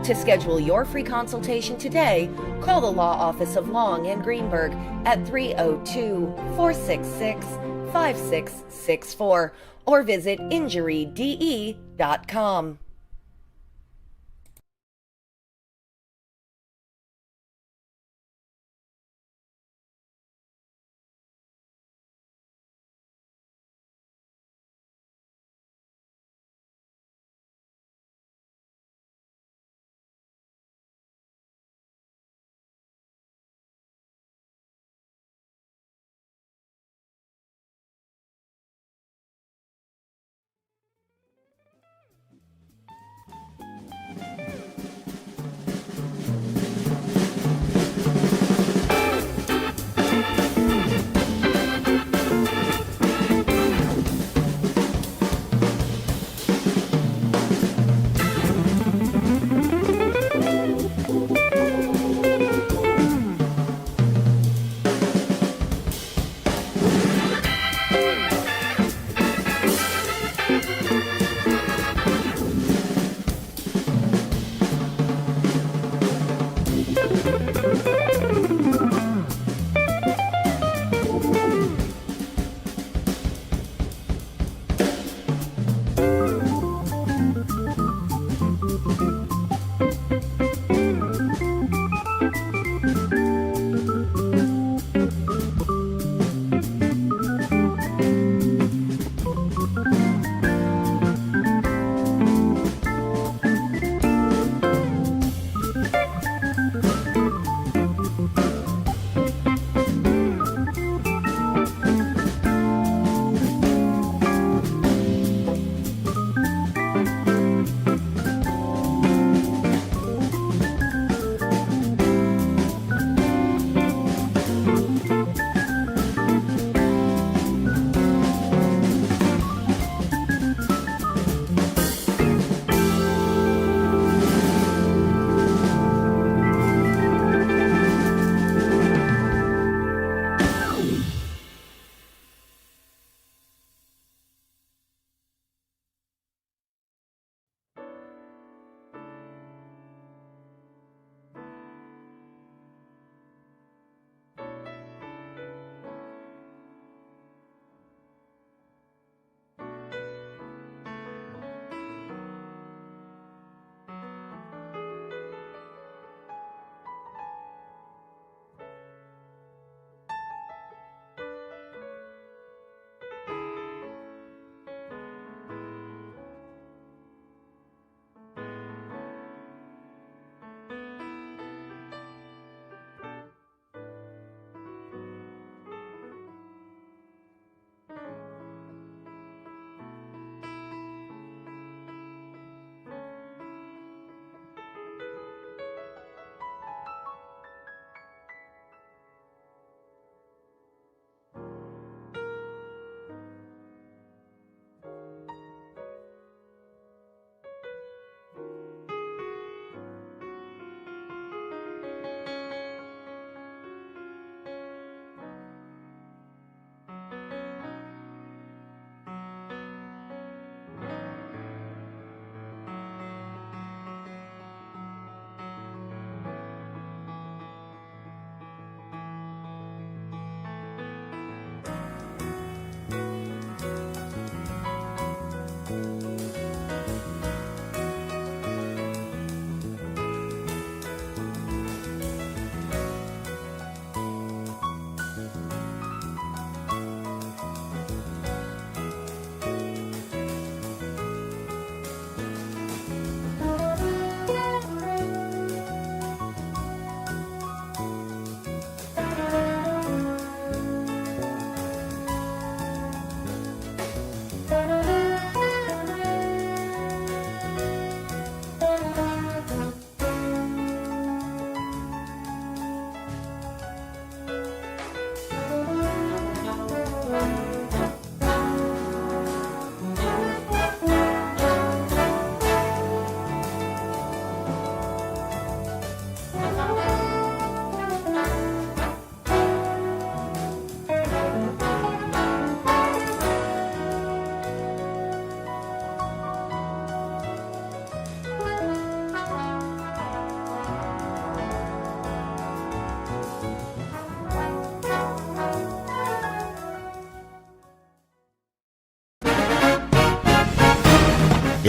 To schedule your free consultation today, call the law office of Long and Greenberg at 302-466-5664 or visit injuryde.com.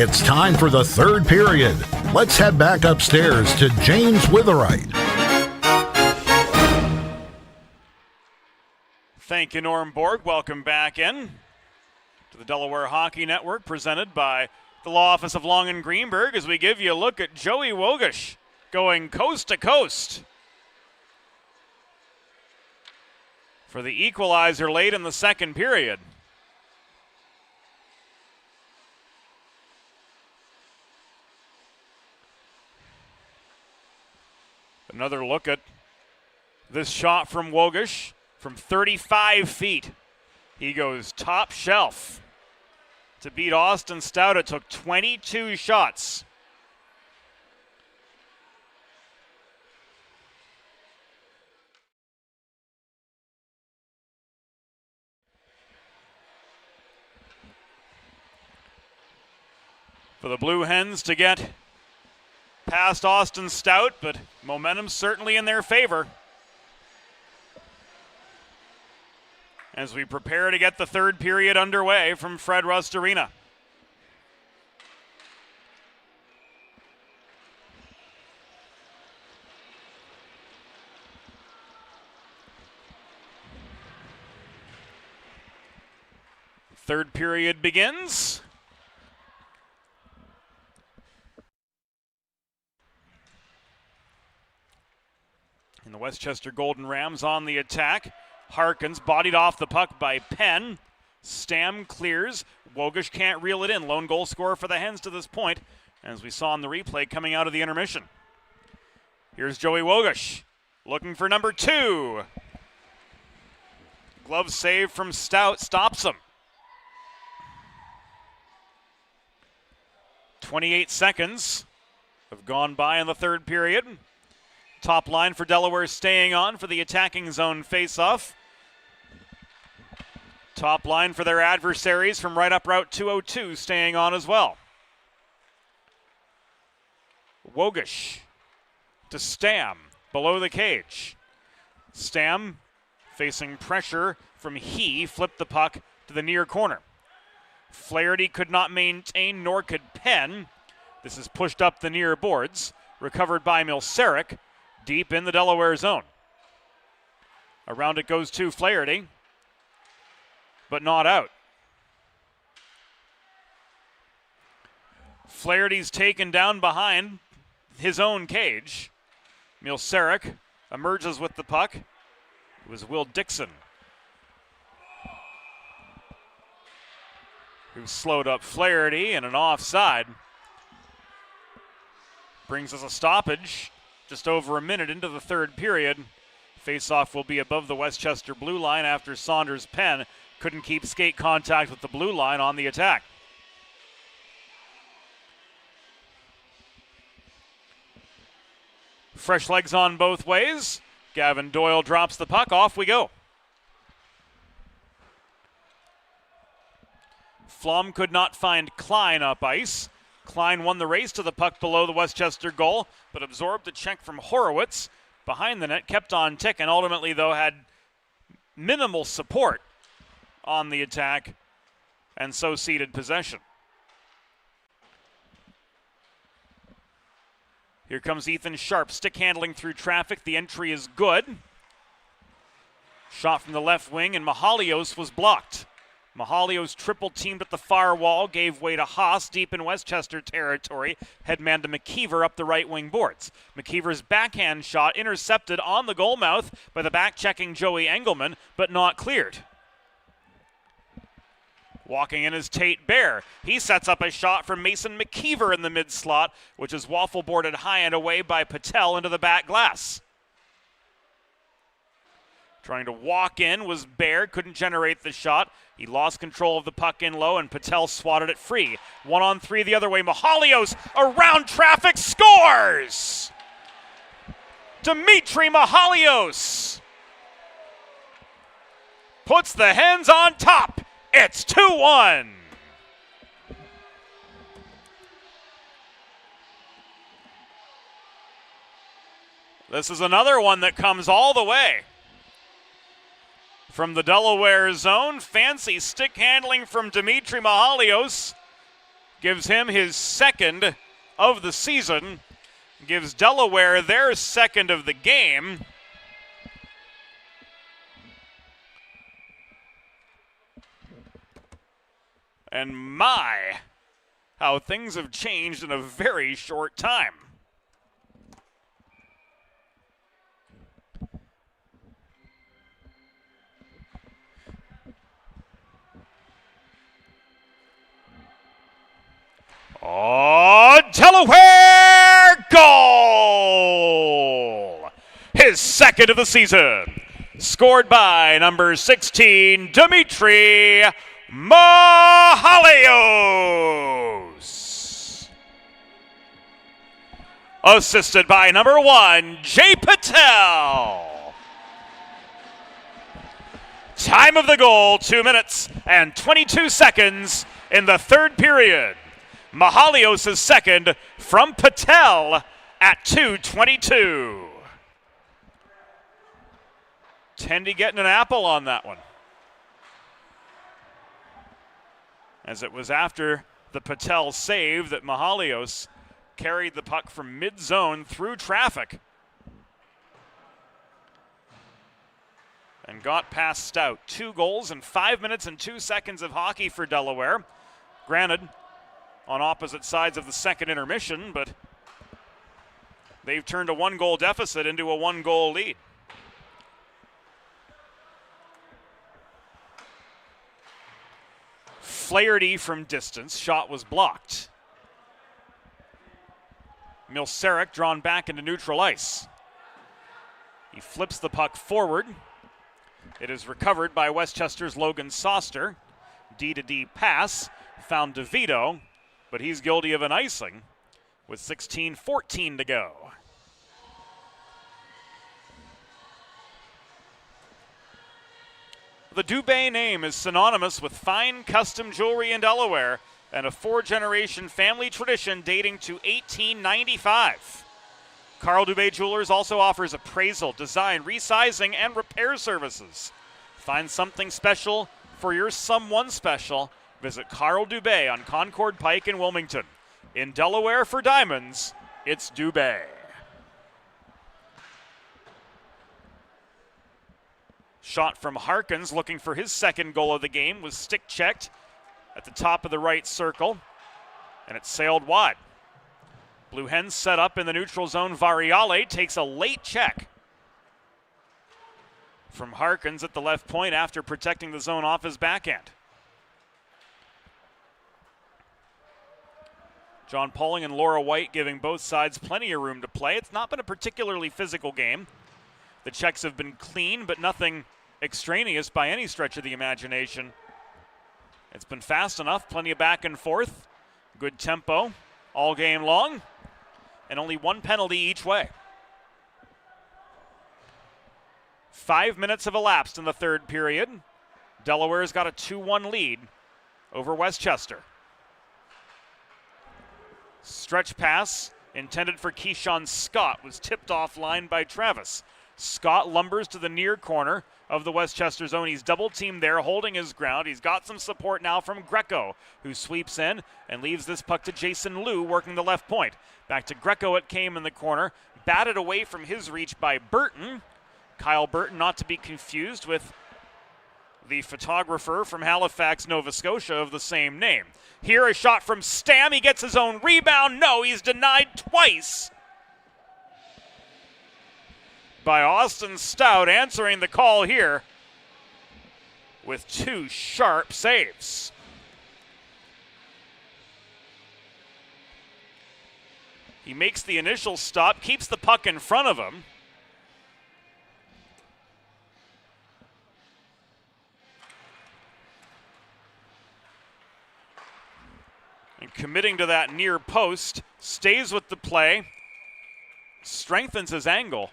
It's time for the third period. Let's head back upstairs to James Witherite. Thank you, Norm Borg. Welcome back in to the Delaware Hockey Network, presented by the Law Office of Long and Greenberg, as we give you a look at Joey Wogish going coast to coast for the equalizer late in the second period. Another look at this shot from Wogish from 35 feet. He goes top shelf to beat Austin Stout. It took 22 shots. For the Blue Hens to get past Austin Stout, but momentum certainly in their favor as we prepare to get the third period underway from Fred Rust Arena. Third period begins. And the Westchester Golden Rams on the attack. Harkins bodied off the puck by Penn. Stam clears. Wogish can't reel it in. Lone goal scorer for the Hens to this point, as we saw in the replay coming out of the intermission. Here's Joey Wogish looking for number 2. Glove save from Stout stops him. 28 seconds have gone by in the third period. Top line for Delaware staying on for the attacking zone faceoff. Top line for their adversaries from right up Route 202 staying on as well. Wogish to Stam below the cage. Stam facing pressure from He, flipped the puck to the near corner. Flaherty could not maintain, nor could Penn. This is pushed up the near boards. Recovered by Milseric. Deep in the Delaware zone. Around it goes to Flaherty, but not out. Flaherty's taken down behind his own cage. Milseric emerges with the puck. It was Will Dixon who slowed up Flaherty, and an offside brings us a stoppage. Just over a minute into the third period. Faceoff will be above the Westchester blue line after Saunders Penn couldn't keep skate contact with the blue line on the attack. Fresh legs on both ways. Gavin Doyle drops the puck. Off we go. Flom could not find Klein up ice. Klein won the race to the puck below the Westchester goal, but absorbed a check from Horowitz behind the net, kept on ticking, and ultimately, though, had minimal support on the attack, and so ceded possession. Here comes Ethan Sharp, stick handling through traffic. The entry is good. Shot from the left wing, and Mahalios was blocked. Mahalios triple teamed at the far wall, gave way to Haas deep in Westchester territory. Headman to McKeever up the right wing boards. McKeever's backhand shot intercepted on the goal mouth by the back-checking Joey Engelman, but not cleared. Walking in is Tate Bear. He sets up a shot from Mason McKeever in the mid-slot, which is waffle boarded high and away by Patel into the back glass. Trying to walk in was Bear, couldn't generate the shot. He lost control of the puck in low, and Patel swatted it free. 1-on-3 the other way. Mahalios around traffic, scores! Dimitri Mahalios puts the Hens on top. It's 2-1. This is another one that comes all the way from the Delaware zone. Fancy stick handling from Dimitri Mahalios gives him his second of the season, gives Delaware their second of the game. And my, how things have changed in a very short time. Oh, Delaware goal! His second of the season. Scored by number 16, Dimitri Mahalios. Assisted by number 1, Jay Patel. Time of the goal, 2 minutes and 22 seconds in the third period. Mahalios' second from Patel at 2:22. Tendy getting an apple on that one, as it was after the Patel save that Mahalios carried the puck from mid-zone through traffic and got past Stout. 2 goals in 5 minutes and 2 seconds of hockey for Delaware. Granted, on opposite sides of the second intermission, but they've turned a 1-goal deficit into a 1-goal lead. Flaherty from distance, shot was blocked. Milsarek drawn back into neutral ice. He flips the puck forward. It is recovered by Westchester's Logan Soster. D-to-D pass, found DeVito, but he's guilty of an icing with 16:14 to go. The Dubé name is synonymous with fine custom jewelry in Delaware and a 4-generation family tradition dating to 1895. Carl Dubé Jewelers also offers appraisal, design, resizing, and repair services. Find something special for your someone special. Visit Carl Dubé on Concord Pike in Wilmington. In Delaware for diamonds, it's Dubé. Shot from Harkins, looking for his second goal of the game, was stick checked at the top of the right circle, and it sailed wide. Blue Hens set up in the neutral zone. Variale takes a late check from Harkins at the left point after protecting the zone off his backhand. John Pauling and Laura White giving both sides plenty of room to play. It's not been a particularly physical game. The checks have been clean, but nothing extraneous by any stretch of the imagination. It's been fast enough, plenty of back and forth, good tempo all game long, and only 1 penalty each way. 5 minutes have elapsed in the third period. Delaware's got a 2-1 lead over Westchester. Stretch pass intended for Keyshawn Scott was tipped offline by Travis. Scott lumbers to the near corner of the Westchester zone. He's double teamed there, holding his ground. He's got some support now from Greco, who sweeps in and leaves this puck to Jason Liu, working the left point. Back to Greco, it came in the corner. Batted away from his reach by Burton. Kyle Burton, not to be confused with the photographer from Halifax, Nova Scotia of the same name. Here a shot from Stam. He gets his own rebound. No, he's denied twice by Austin Stout, answering the call here with 2 sharp saves. He makes the initial stop, keeps the puck in front of him. And committing to that near post, stays with the play, strengthens his angle,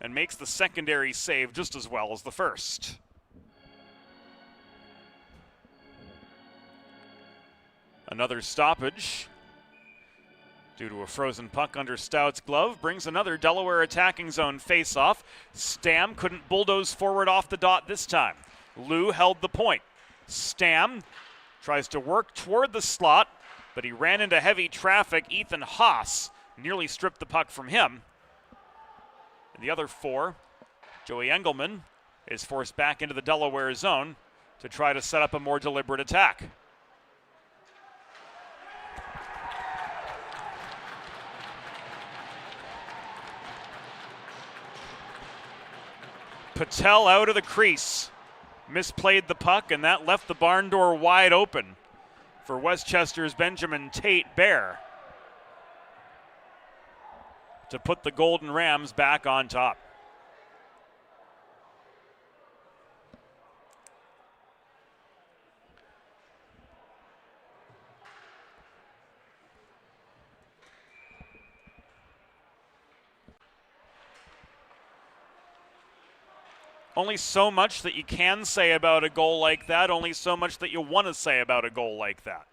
and makes the secondary save just as well as the first. Another stoppage due to a frozen puck under Stout's glove brings another Delaware attacking zone faceoff. Stam couldn't bulldoze forward off the dot this time. Liu held the point. Stam tries to work toward the slot, but he ran into heavy traffic. Ethan Haas nearly stripped the puck from him. And the other 4, Joey Engelman, is forced back into the Delaware zone to try to set up a more deliberate attack. Patel out of the crease. Misplayed the puck, and that left the barn door wide open for Westchester's Benjamin Tate Bear to put the Golden Rams back on top. Only so much that you can say about a goal like that, only so much that you want to say about a goal like that.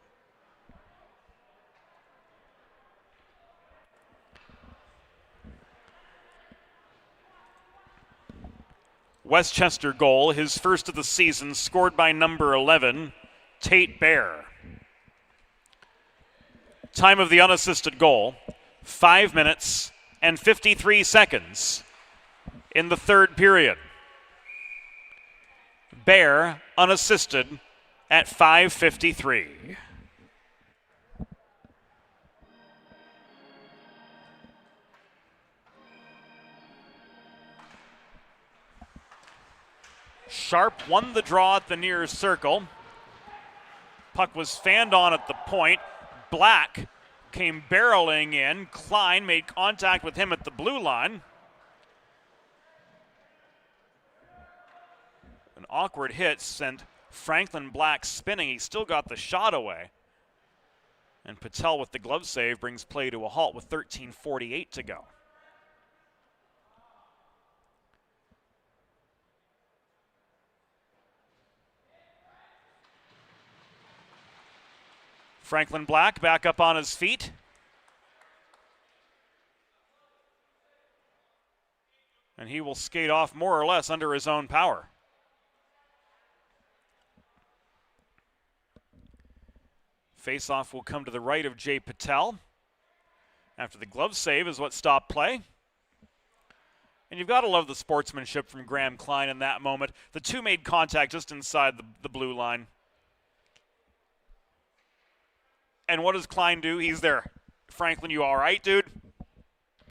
Westchester goal, his first of the season, scored by number 11, Tate Bear. Time of the unassisted goal, 5 minutes and 53 seconds in the third period. Bear unassisted at 5:53. Sharp won the draw at the near circle. Puck was fanned on at the point. Black came barreling in. Klein made contact with him at the blue line. An awkward hit sent Franklin Black spinning. He still got the shot away. And Patel with the glove save brings play to a halt with 13:48 to go. Franklin Black back up on his feet. And he will skate off more or less under his own power. Faceoff will come to the right of Jay Patel. After the glove save is what stopped play. And you've got to love the sportsmanship from Graham Klein in that moment. The two made contact just inside the blue line. And what does Klein do? He's there. Franklin, you all right, dude?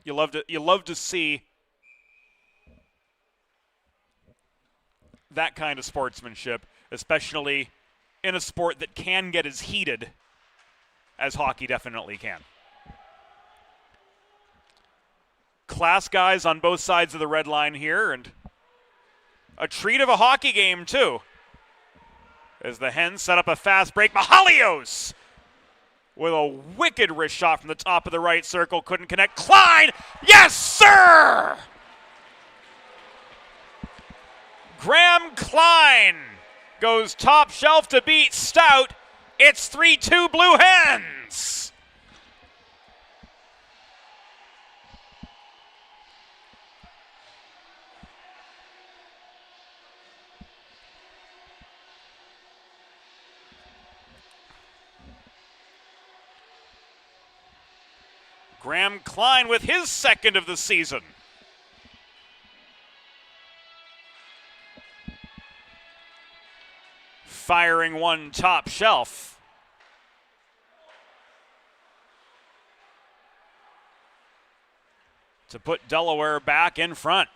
You love to see that kind of sportsmanship, especially in a sport that can get as heated as hockey definitely can. Class guys on both sides of the red line here, and a treat of a hockey game too. As the Hens set up a fast break, Mahalios with a wicked wrist shot from the top of the right circle, couldn't connect. Klein, yes sir! Graham Klein goes top shelf to beat Stout. It's 3-2 Blue Hens. Graham Klein with his second of the season. Firing one top shelf. To put Delaware back in front.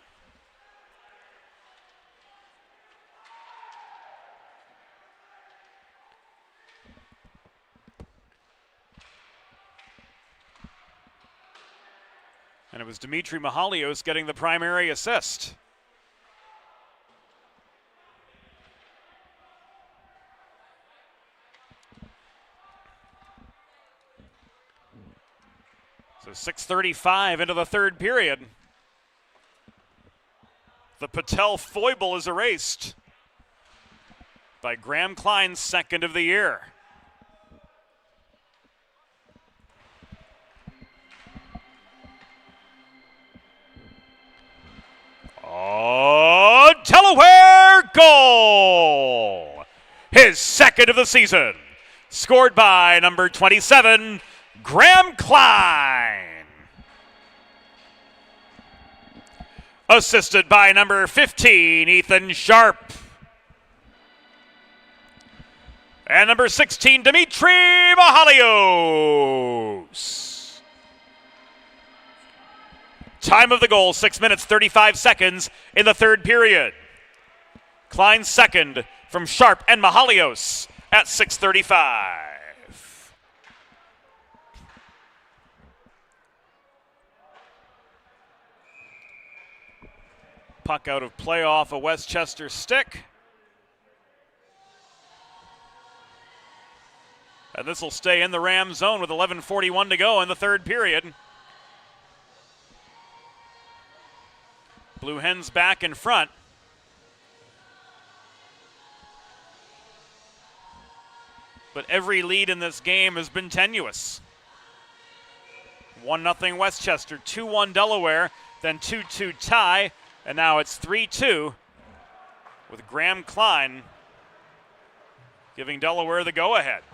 And it was Dimitri Mahalios getting the primary assist. So 6:35 into the third period. The Patel foible is erased by Graham Klein's second of the year. Oh, Delaware goal! His second of the season. Scored by number 27, Graham Klein. Assisted by number 15, Ethan Sharp. And number 16, Dimitri Mahalios. Time of the goal, 6 minutes, 35 seconds in the third period. Klein's second from Sharp and Mahalios at 6:35. Puck out of play off a Westchester stick. And this will stay in the Ram zone with 11:41 to go in the third period. Blue Hens back in front. But every lead in this game has been tenuous. 1-0 Westchester, 2-1 Delaware, then 2-2 tie, and now it's 3-2 with Graham Klein giving Delaware the go-ahead.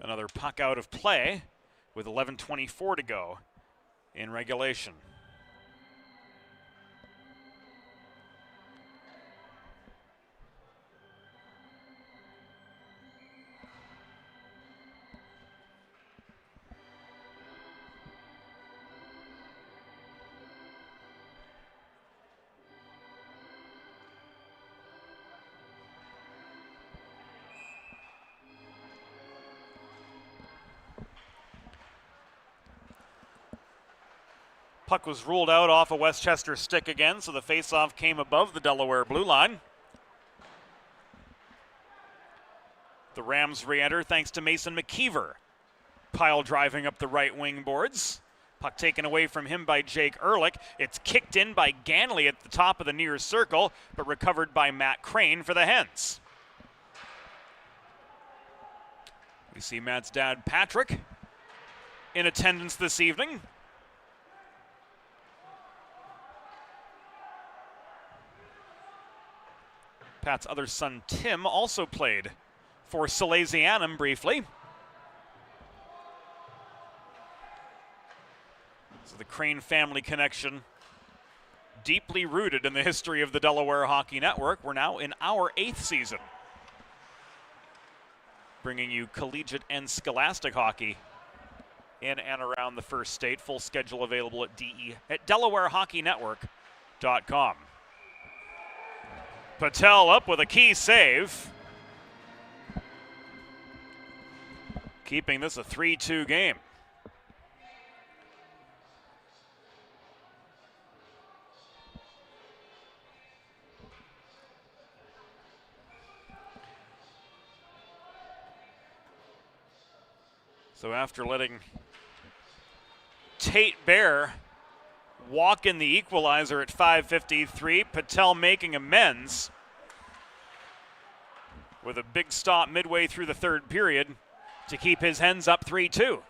Another puck out of play with 11:24 to go in regulation. Puck was ruled out off a Westchester stick again, so the faceoff came above the Delaware blue line. The Rams re-enter thanks to Mason McKeever. Pile driving up the right wing boards. Puck taken away from him by Jake Ehrlich. It's kicked in by Ganley at the top of the near circle, but recovered by Matt Crane for the Hens. We see Matt's dad, Patrick, in attendance this evening. Pat's other son, Tim, also played for Salesianum briefly. So the Crane family connection, deeply rooted in the history of the Delaware Hockey Network. We're now in our 8th season, bringing you collegiate and scholastic hockey in and around the first state. Full schedule available at DelawareHockeyNetwork.com. Patel up with a key save, keeping this a 3-2 game. So after letting Tate Bear walk in the equalizer at 5:53, Patel making amends with a big stop midway through the third period to keep his Hens up 3-2.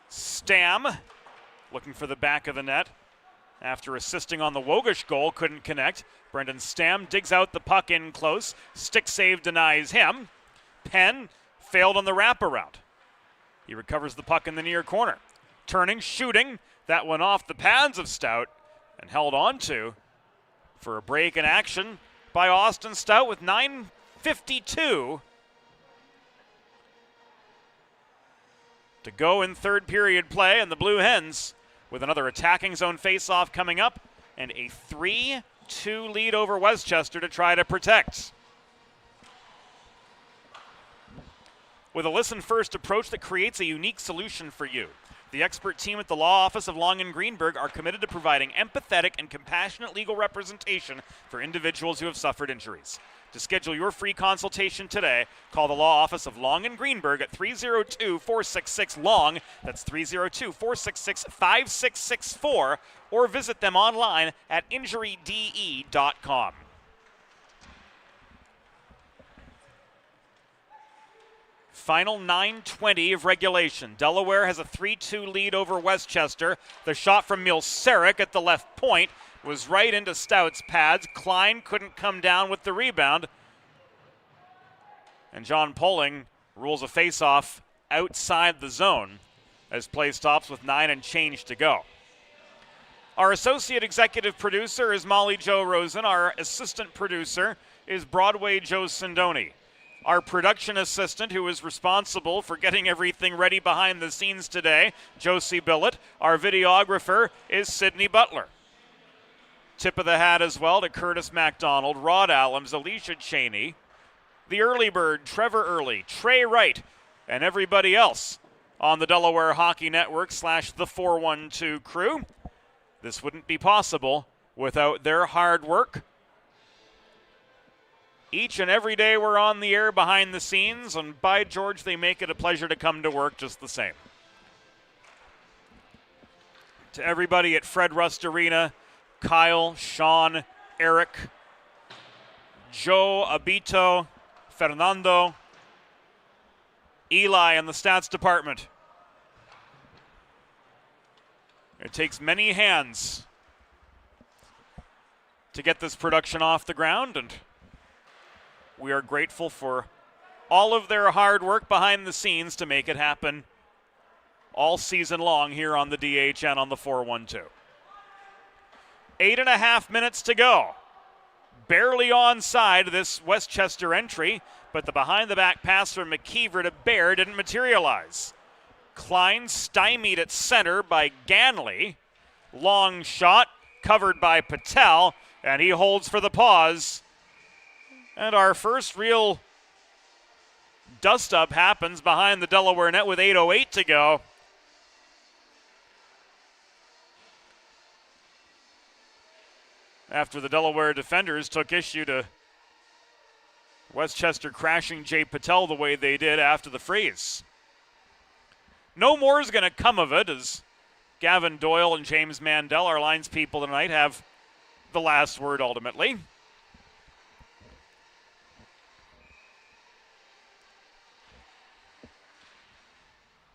Stam looking for the back of the net. After assisting on the Wogish goal, couldn't connect. Brendan Stam digs out the puck in close. Stick save denies him. Penn failed on the wraparound. He recovers the puck in the near corner. Turning, shooting. That one off the pads of Stout and held on to for a break in action by Austin Stout with 9:52 to go in third period play, and the Blue Hens with another attacking zone faceoff coming up and a 3-2 lead over Westchester to try to protect. With a listen-first approach that creates a unique solution for you, the expert team at the Law Office of Long and Greenberg are committed to providing empathetic and compassionate legal representation for individuals who have suffered injuries. To schedule your free consultation today, call the Law Office of Long and Greenberg at 302-466-LONG, that's 302-466-5664, or visit them online at injuryde.com. Final 9:20 of regulation. Delaware has a 3-2 lead over Westchester. The shot from Milseric at the left point was right into Stout's pads. Klein couldn't come down with the rebound. And John Poling rules a face-off outside the zone as play stops with 9 and change to go. Our associate executive producer is Molly Jo Rosen. Our assistant producer is Broadway Joe Sindoni. Our production assistant, who is responsible for getting everything ready behind the scenes today, Josie Billett. Our videographer is Sydney Butler. Tip of the hat as well to Curtis MacDonald, Rod Allams, Alicia Cheney, the early bird, Trevor Early, Trey Wright, and everybody else on the Delaware Hockey Network / the 412 crew. This wouldn't be possible without their hard work. Each and every day we're on the air behind the scenes, and by George, they make it a pleasure to come to work just the same. To everybody at Fred Rust Arena, Kyle, Sean, Eric, Joe, Abito, Fernando, Eli, and the stats department. It takes many hands to get this production off the ground, and we are grateful for all of their hard work behind the scenes to make it happen all season long here on the DHN on the 412. 8.5 minutes to go. Barely onside this Westchester entry, but the behind-the-back pass from McKeever to Bear didn't materialize. Klein stymied at center by Ganley. Long shot covered by Patel, and he holds for the pause. And our first real dust-up happens behind the Delaware net with 8:08 to go. After the Delaware defenders took issue to Westchester crashing Jay Patel the way they did after the freeze. No more is going to come of it, as Gavin Doyle and James Mandel, our lines people tonight, have the last word ultimately.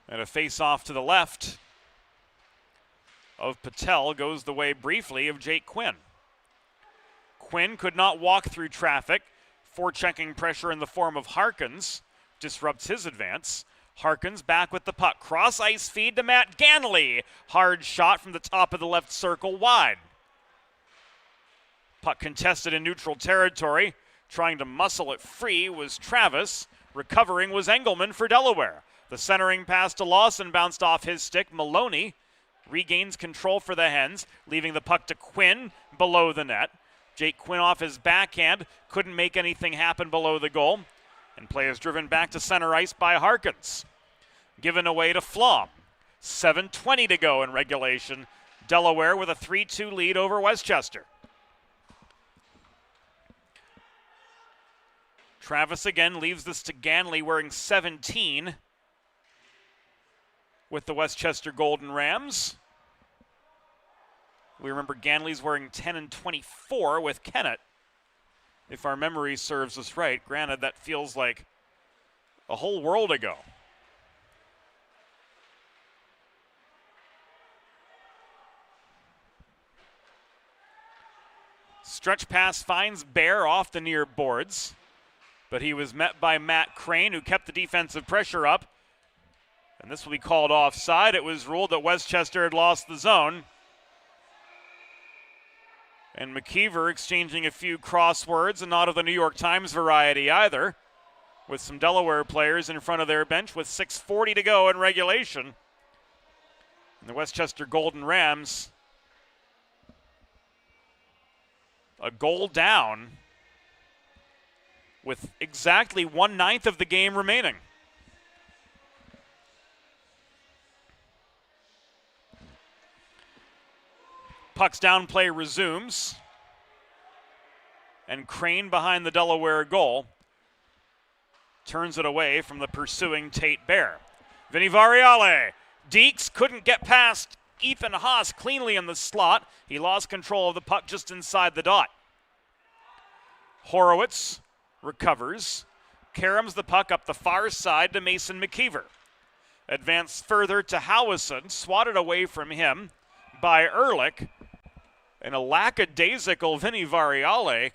And a face-off to the left of Patel goes the way briefly of Jake Quinn. Quinn could not walk through traffic. Forechecking pressure in the form of Harkins disrupts his advance. Harkins back with the puck. Cross ice feed to Matt Ganley. Hard shot from the top of the left circle wide. Puck contested in neutral territory. Trying to muscle it free was Travis. Recovering was Engelman for Delaware. The centering pass to Lawson bounced off his stick. Maloney regains control for the Hens, leaving the puck to Quinn below the net. Jake Quinn off his backhand, couldn't make anything happen below the goal. And play is driven back to center ice by Harkins. Given away to Flom. 7:20 to go in regulation. Delaware with a 3-2 lead over Westchester. Travis again leaves this to Ganley wearing 17 with the Westchester Golden Rams. We remember Ganley's wearing 10 and 24 with Kennett, if our memory serves us right. Granted, that feels like a whole world ago. Stretch pass finds Bear off the near boards, but he was met by Matt Crane, who kept the defensive pressure up. And this will be called offside. It was ruled that Westchester had lost the zone. And McKeever exchanging a few crosswords, and not of the New York Times variety either, with some Delaware players in front of their bench with 6:40 to go in regulation. And the Westchester Golden Rams, a goal down with exactly 1/9 of the game remaining. Puck's down play resumes. And Crane behind the Delaware goal turns it away from the pursuing Tate Bear. Vinny Variale. Deeks couldn't get past Ethan Haas cleanly in the slot. He lost control of the puck just inside the dot. Horowitz recovers. Caroms the puck up the far side to Mason McKeever. Advanced further to Howison, swatted away from him by Ehrlich. And a lackadaisical Vinny Variale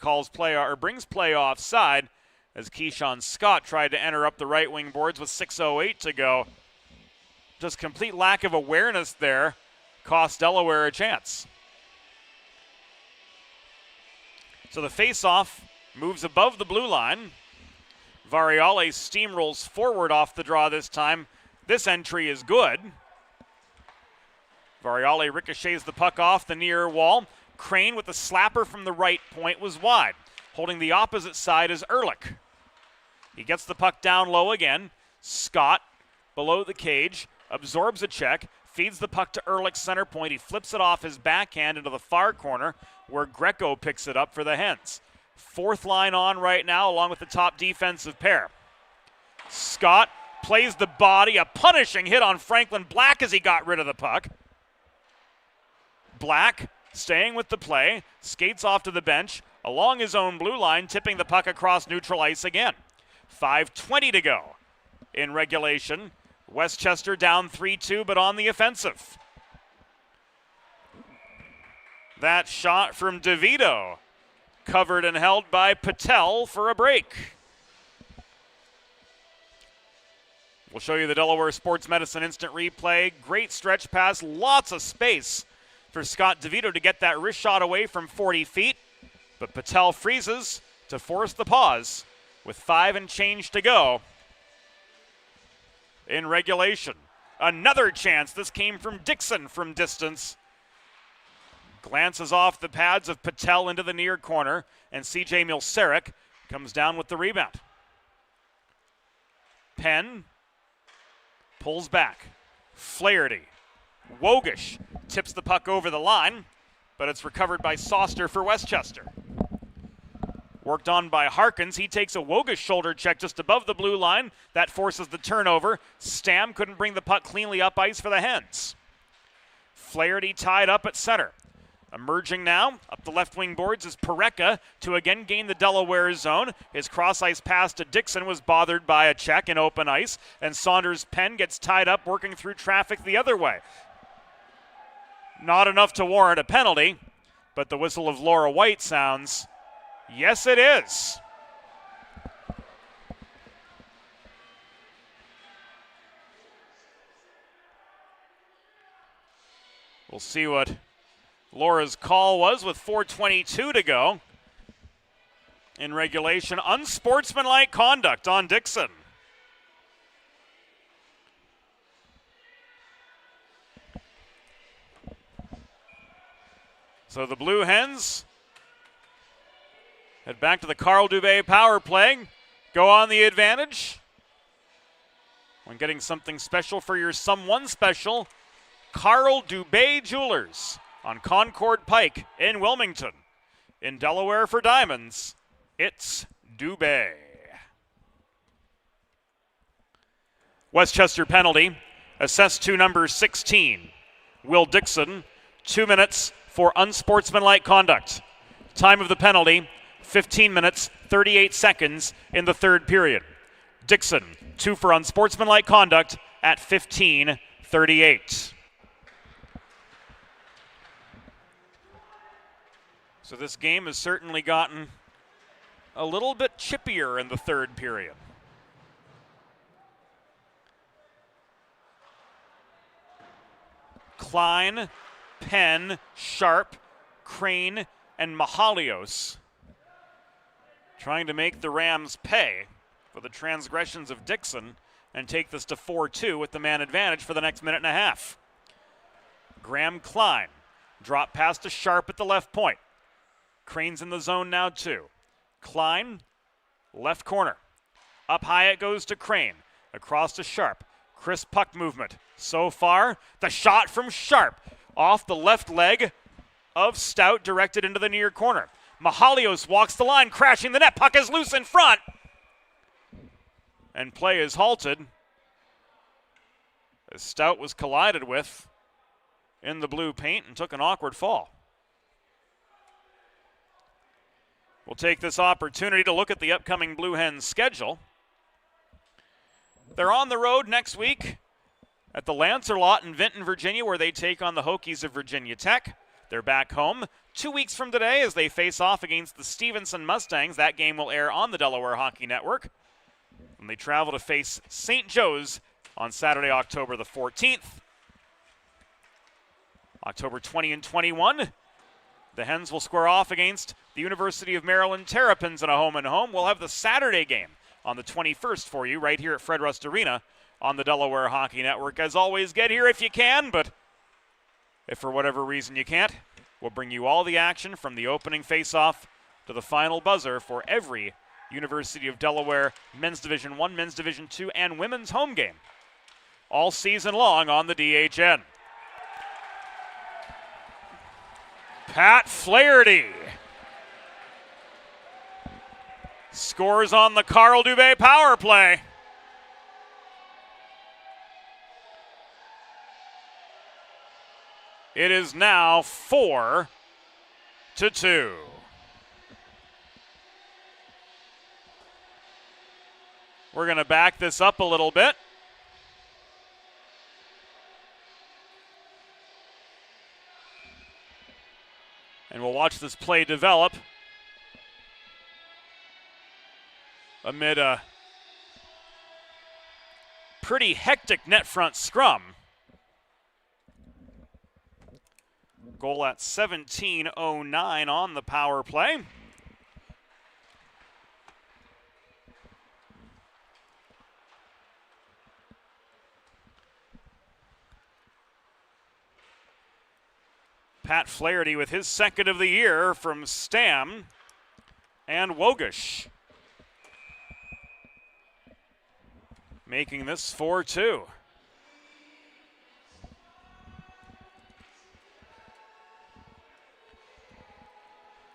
brings play offside as Keyshawn Scott tried to enter up the right wing boards with 6:08 to go. Just complete lack of awareness there cost Delaware a chance. So the face-off moves above the blue line. Variale steamrolls forward off the draw this time. This entry is good. Variale ricochets the puck off the near wall. Crane with the slapper from the right point was wide. Holding the opposite side is Ehrlich. He gets the puck down low again. Scott below the cage, absorbs a check, feeds the puck to Ehrlich's center point. He flips it off his backhand into the far corner where Greco picks it up for the Hens. Fourth line on right now along with the top defensive pair. Scott plays the body, a punishing hit on Franklin Black as he got rid of the puck. Black staying with the play, skates off to the bench along his own blue line, tipping the puck across neutral ice again. 5:20 to go in regulation. Westchester down 3-2, but on the offensive. That shot from DeVito, covered and held by Patel for a break. We'll show you the Delaware Sports Medicine instant replay. Great stretch pass, lots of space for Scott DeVito to get that wrist shot away from 40 feet. But Patel freezes to force the pause with 5 and change to go in regulation. Another chance. This came from Dixon from distance. Glances off the pads of Patel into the near corner, and C.J. Milseric comes down with the rebound. Penn pulls back. Flaherty. Wogish tips the puck over the line, but it's recovered by Soster for Westchester. Worked on by Harkins. He takes a Wogish shoulder check just above the blue line. That forces the turnover. Stam couldn't bring the puck cleanly up ice for the Hens. Flaherty tied up at center. Emerging now, up the left wing boards is Pareka to again gain the Delaware zone. His cross ice pass to Dixon was bothered by a check in open ice, and Saunders Penn gets tied up working through traffic the other way. Not enough to warrant a penalty, but the whistle of Laura White sounds. Yes, it is. We'll see what Laura's call was with 4:22 to go in regulation. Unsportsmanlike conduct on Dixon. So the Blue Hens head back to the Carl Dubé power play. Go on the advantage. When getting something special for your someone special, Carl Dubé Jewelers on Concord Pike in Wilmington. In Delaware for diamonds, it's Dubé. Westchester penalty, assessed to number 16, Will Dixon, 2 minutes for unsportsmanlike conduct. Time of the penalty, 15 minutes, 38 seconds in the third period. Dixon, 2 for unsportsmanlike conduct at 15:38. So this game has certainly gotten a little bit chippier in the third period. Klein, Penn, Sharp, Crane, and Mahalios trying to make the Rams pay for the transgressions of Dixon and take this to 4-2 with the man advantage for the next minute and a half. Graham Klein, drop pass to Sharp at the left point. Crane's in the zone now too. Klein, left corner. Up high it goes to Crane. Across to Sharp. Crisp puck movement. So far, the shot from Sharp off the left leg of Stout, directed into the near corner. Mahalios walks the line, crashing the net. Puck is loose in front. And play is halted as Stout was collided with in the blue paint and took an awkward fall. We'll take this opportunity to look at the upcoming Blue Hens schedule. They're on the road next week at the Lancerlot in Vinton, Virginia, where they take on the Hokies of Virginia Tech. They're back home 2 weeks from today as they face off against the Stevenson Mustangs. That game will air on the Delaware Hockey Network. And they travel to face St. Joe's on Saturday, October the 14th. October 20 and 21, the Hens will square off against the University of Maryland Terrapins in a home-and-home. We'll have the Saturday game on the 21st for you right here at Fred Rust Arena on the Delaware Hockey Network. As always, get here if you can, but if for whatever reason you can't, we'll bring you all the action from the opening face-off to the final buzzer for every University of Delaware Men's Division I, Men's Division II, and Women's home game all season long on the DHN. Pat Flaherty scores on the Carl Dubé power play. It is now 4-2. We're going to back this up a little bit. And we'll watch this play develop amid a pretty hectic net front scrum. Goal at 17:09 on the power play. Pat Flaherty with his second of the year from Stam and Wogish, making this 4-2.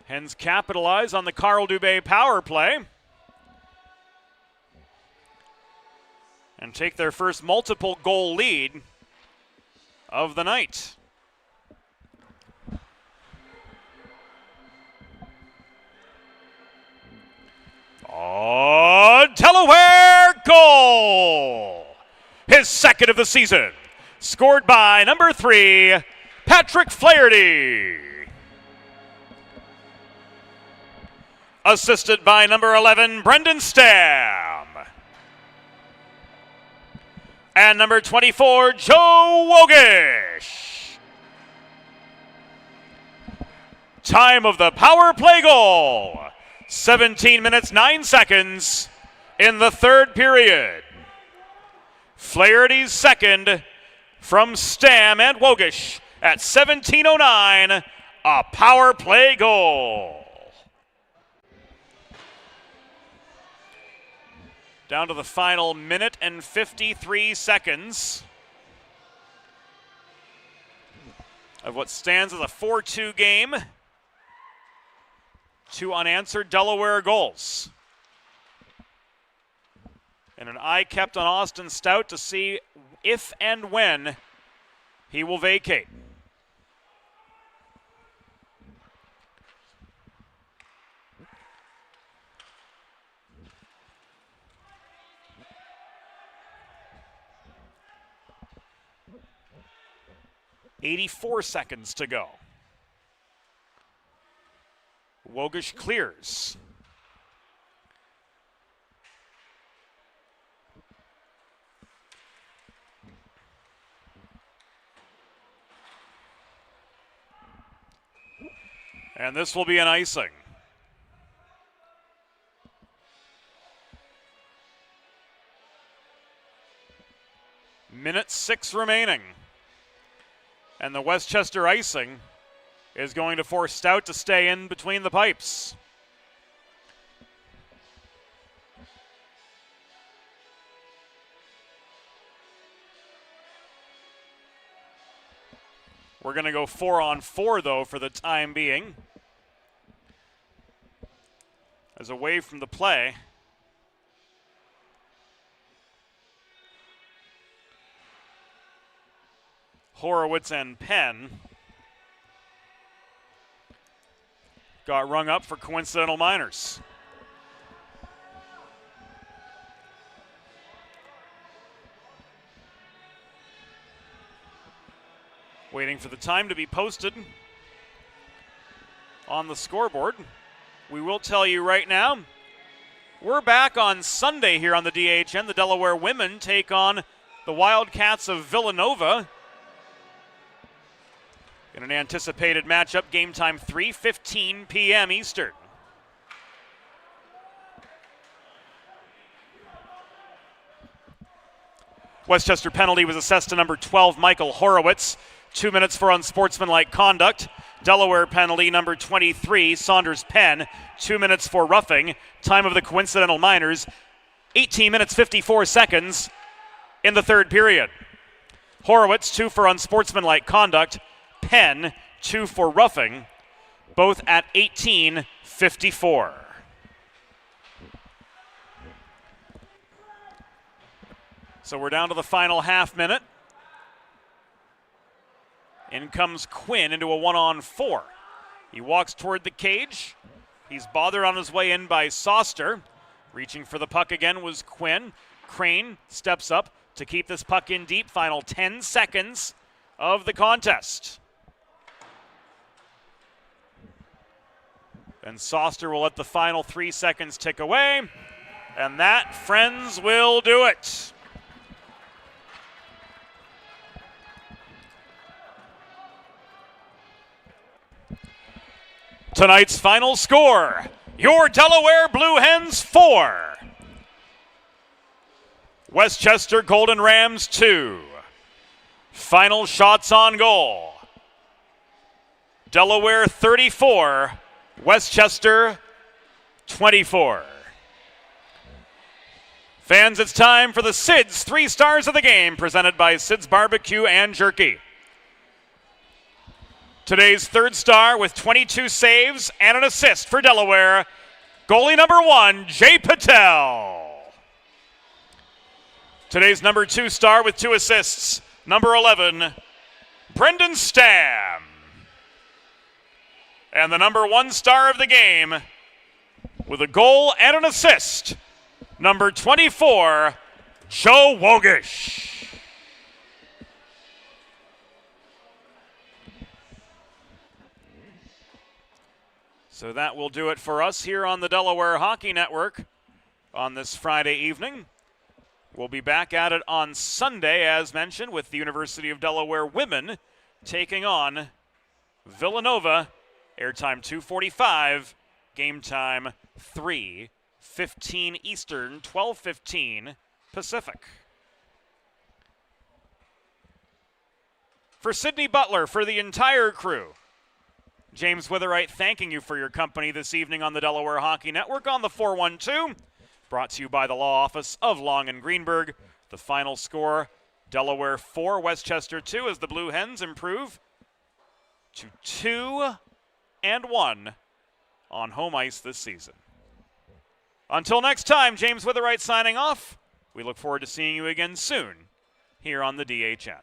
Hens capitalize on the Carl Dubé power play and take their first multiple goal lead of the night. Oh, Delaware goal! His second of the season, scored by number 3, Patrick Flaherty. Assisted by number 11, Brendan Stam. And number 24, Joe Wogish. Time of the power play goal, 17 minutes, 9 seconds in the third period. Flaherty's second from Stam and Wogish at 17:09, a power play goal. Down to the final minute and 53 seconds of what stands as a 4-2 game. 2 unanswered Delaware goals. And an eye kept on Austin Stout to see if and when he will vacate. .84 seconds to go. Wogish clears. And this will be an icing. Minute 6 remaining. And the Westchester icing is going to force Stout to stay in between the pipes. We're going to go 4-on-4, though, for the time being. As away from the play. Horowitz and Penn got rung up for coincidental minors. Waiting for the time to be posted on the scoreboard. We will tell you right now, we're back on Sunday here on the DHN. The Delaware women take on the Wildcats of Villanova in an anticipated matchup. Game time 3:15 p.m. Eastern. Westchester penalty was assessed to number 12, Michael Horowitz. 2 minutes for unsportsmanlike conduct. Delaware penalty number 23, Saunders Penn. 2 minutes for roughing. Time of the coincidental minors, 18 minutes 54 seconds in the third period. Horowitz, 2 for unsportsmanlike conduct. Penn, 2 for roughing, both at 18:54. So we're down to the final half minute. In comes Quinn into a 1-on-4. He walks toward the cage. He's bothered on his way in by Soster. Reaching for the puck again was Quinn. Crane steps up to keep this puck in deep. Final 10 seconds of the contest. And Soster will let the final 3 seconds tick away. And that, friends, will do it. Tonight's final score, your Delaware Blue Hens 4. Westchester Golden Rams 2. Final shots on goal. Delaware 34, Westchester 24. Fans, it's time for the Sid's 3 Stars of the Game, presented by Sid's Barbecue and Jerky. Today's third star with 22 saves and an assist for Delaware, goalie number 1, Jay Patel. Today's number 2 star with 2 assists, number 11, Brendan Stam. And the number 1 star of the game with a goal and an assist, number 24, Joe Wogish. So that will do it for us here on the Delaware Hockey Network on this Friday evening. We'll be back at it on Sunday, as mentioned, with the University of Delaware women taking on Villanova. Airtime 2:45, game time 3:15 Eastern, 12:15 Pacific. For Sydney Butler, for the entire crew, James Witherite thanking you for your company this evening on the Delaware Hockey Network on the 412. Brought to you by the Law Office of Long and Greenberg. The final score, Delaware 4, Westchester 2, as the Blue Hens improve to 2-1 on home ice this season. Until next time, James Witherite signing off. We look forward to seeing you again soon here on the DHN.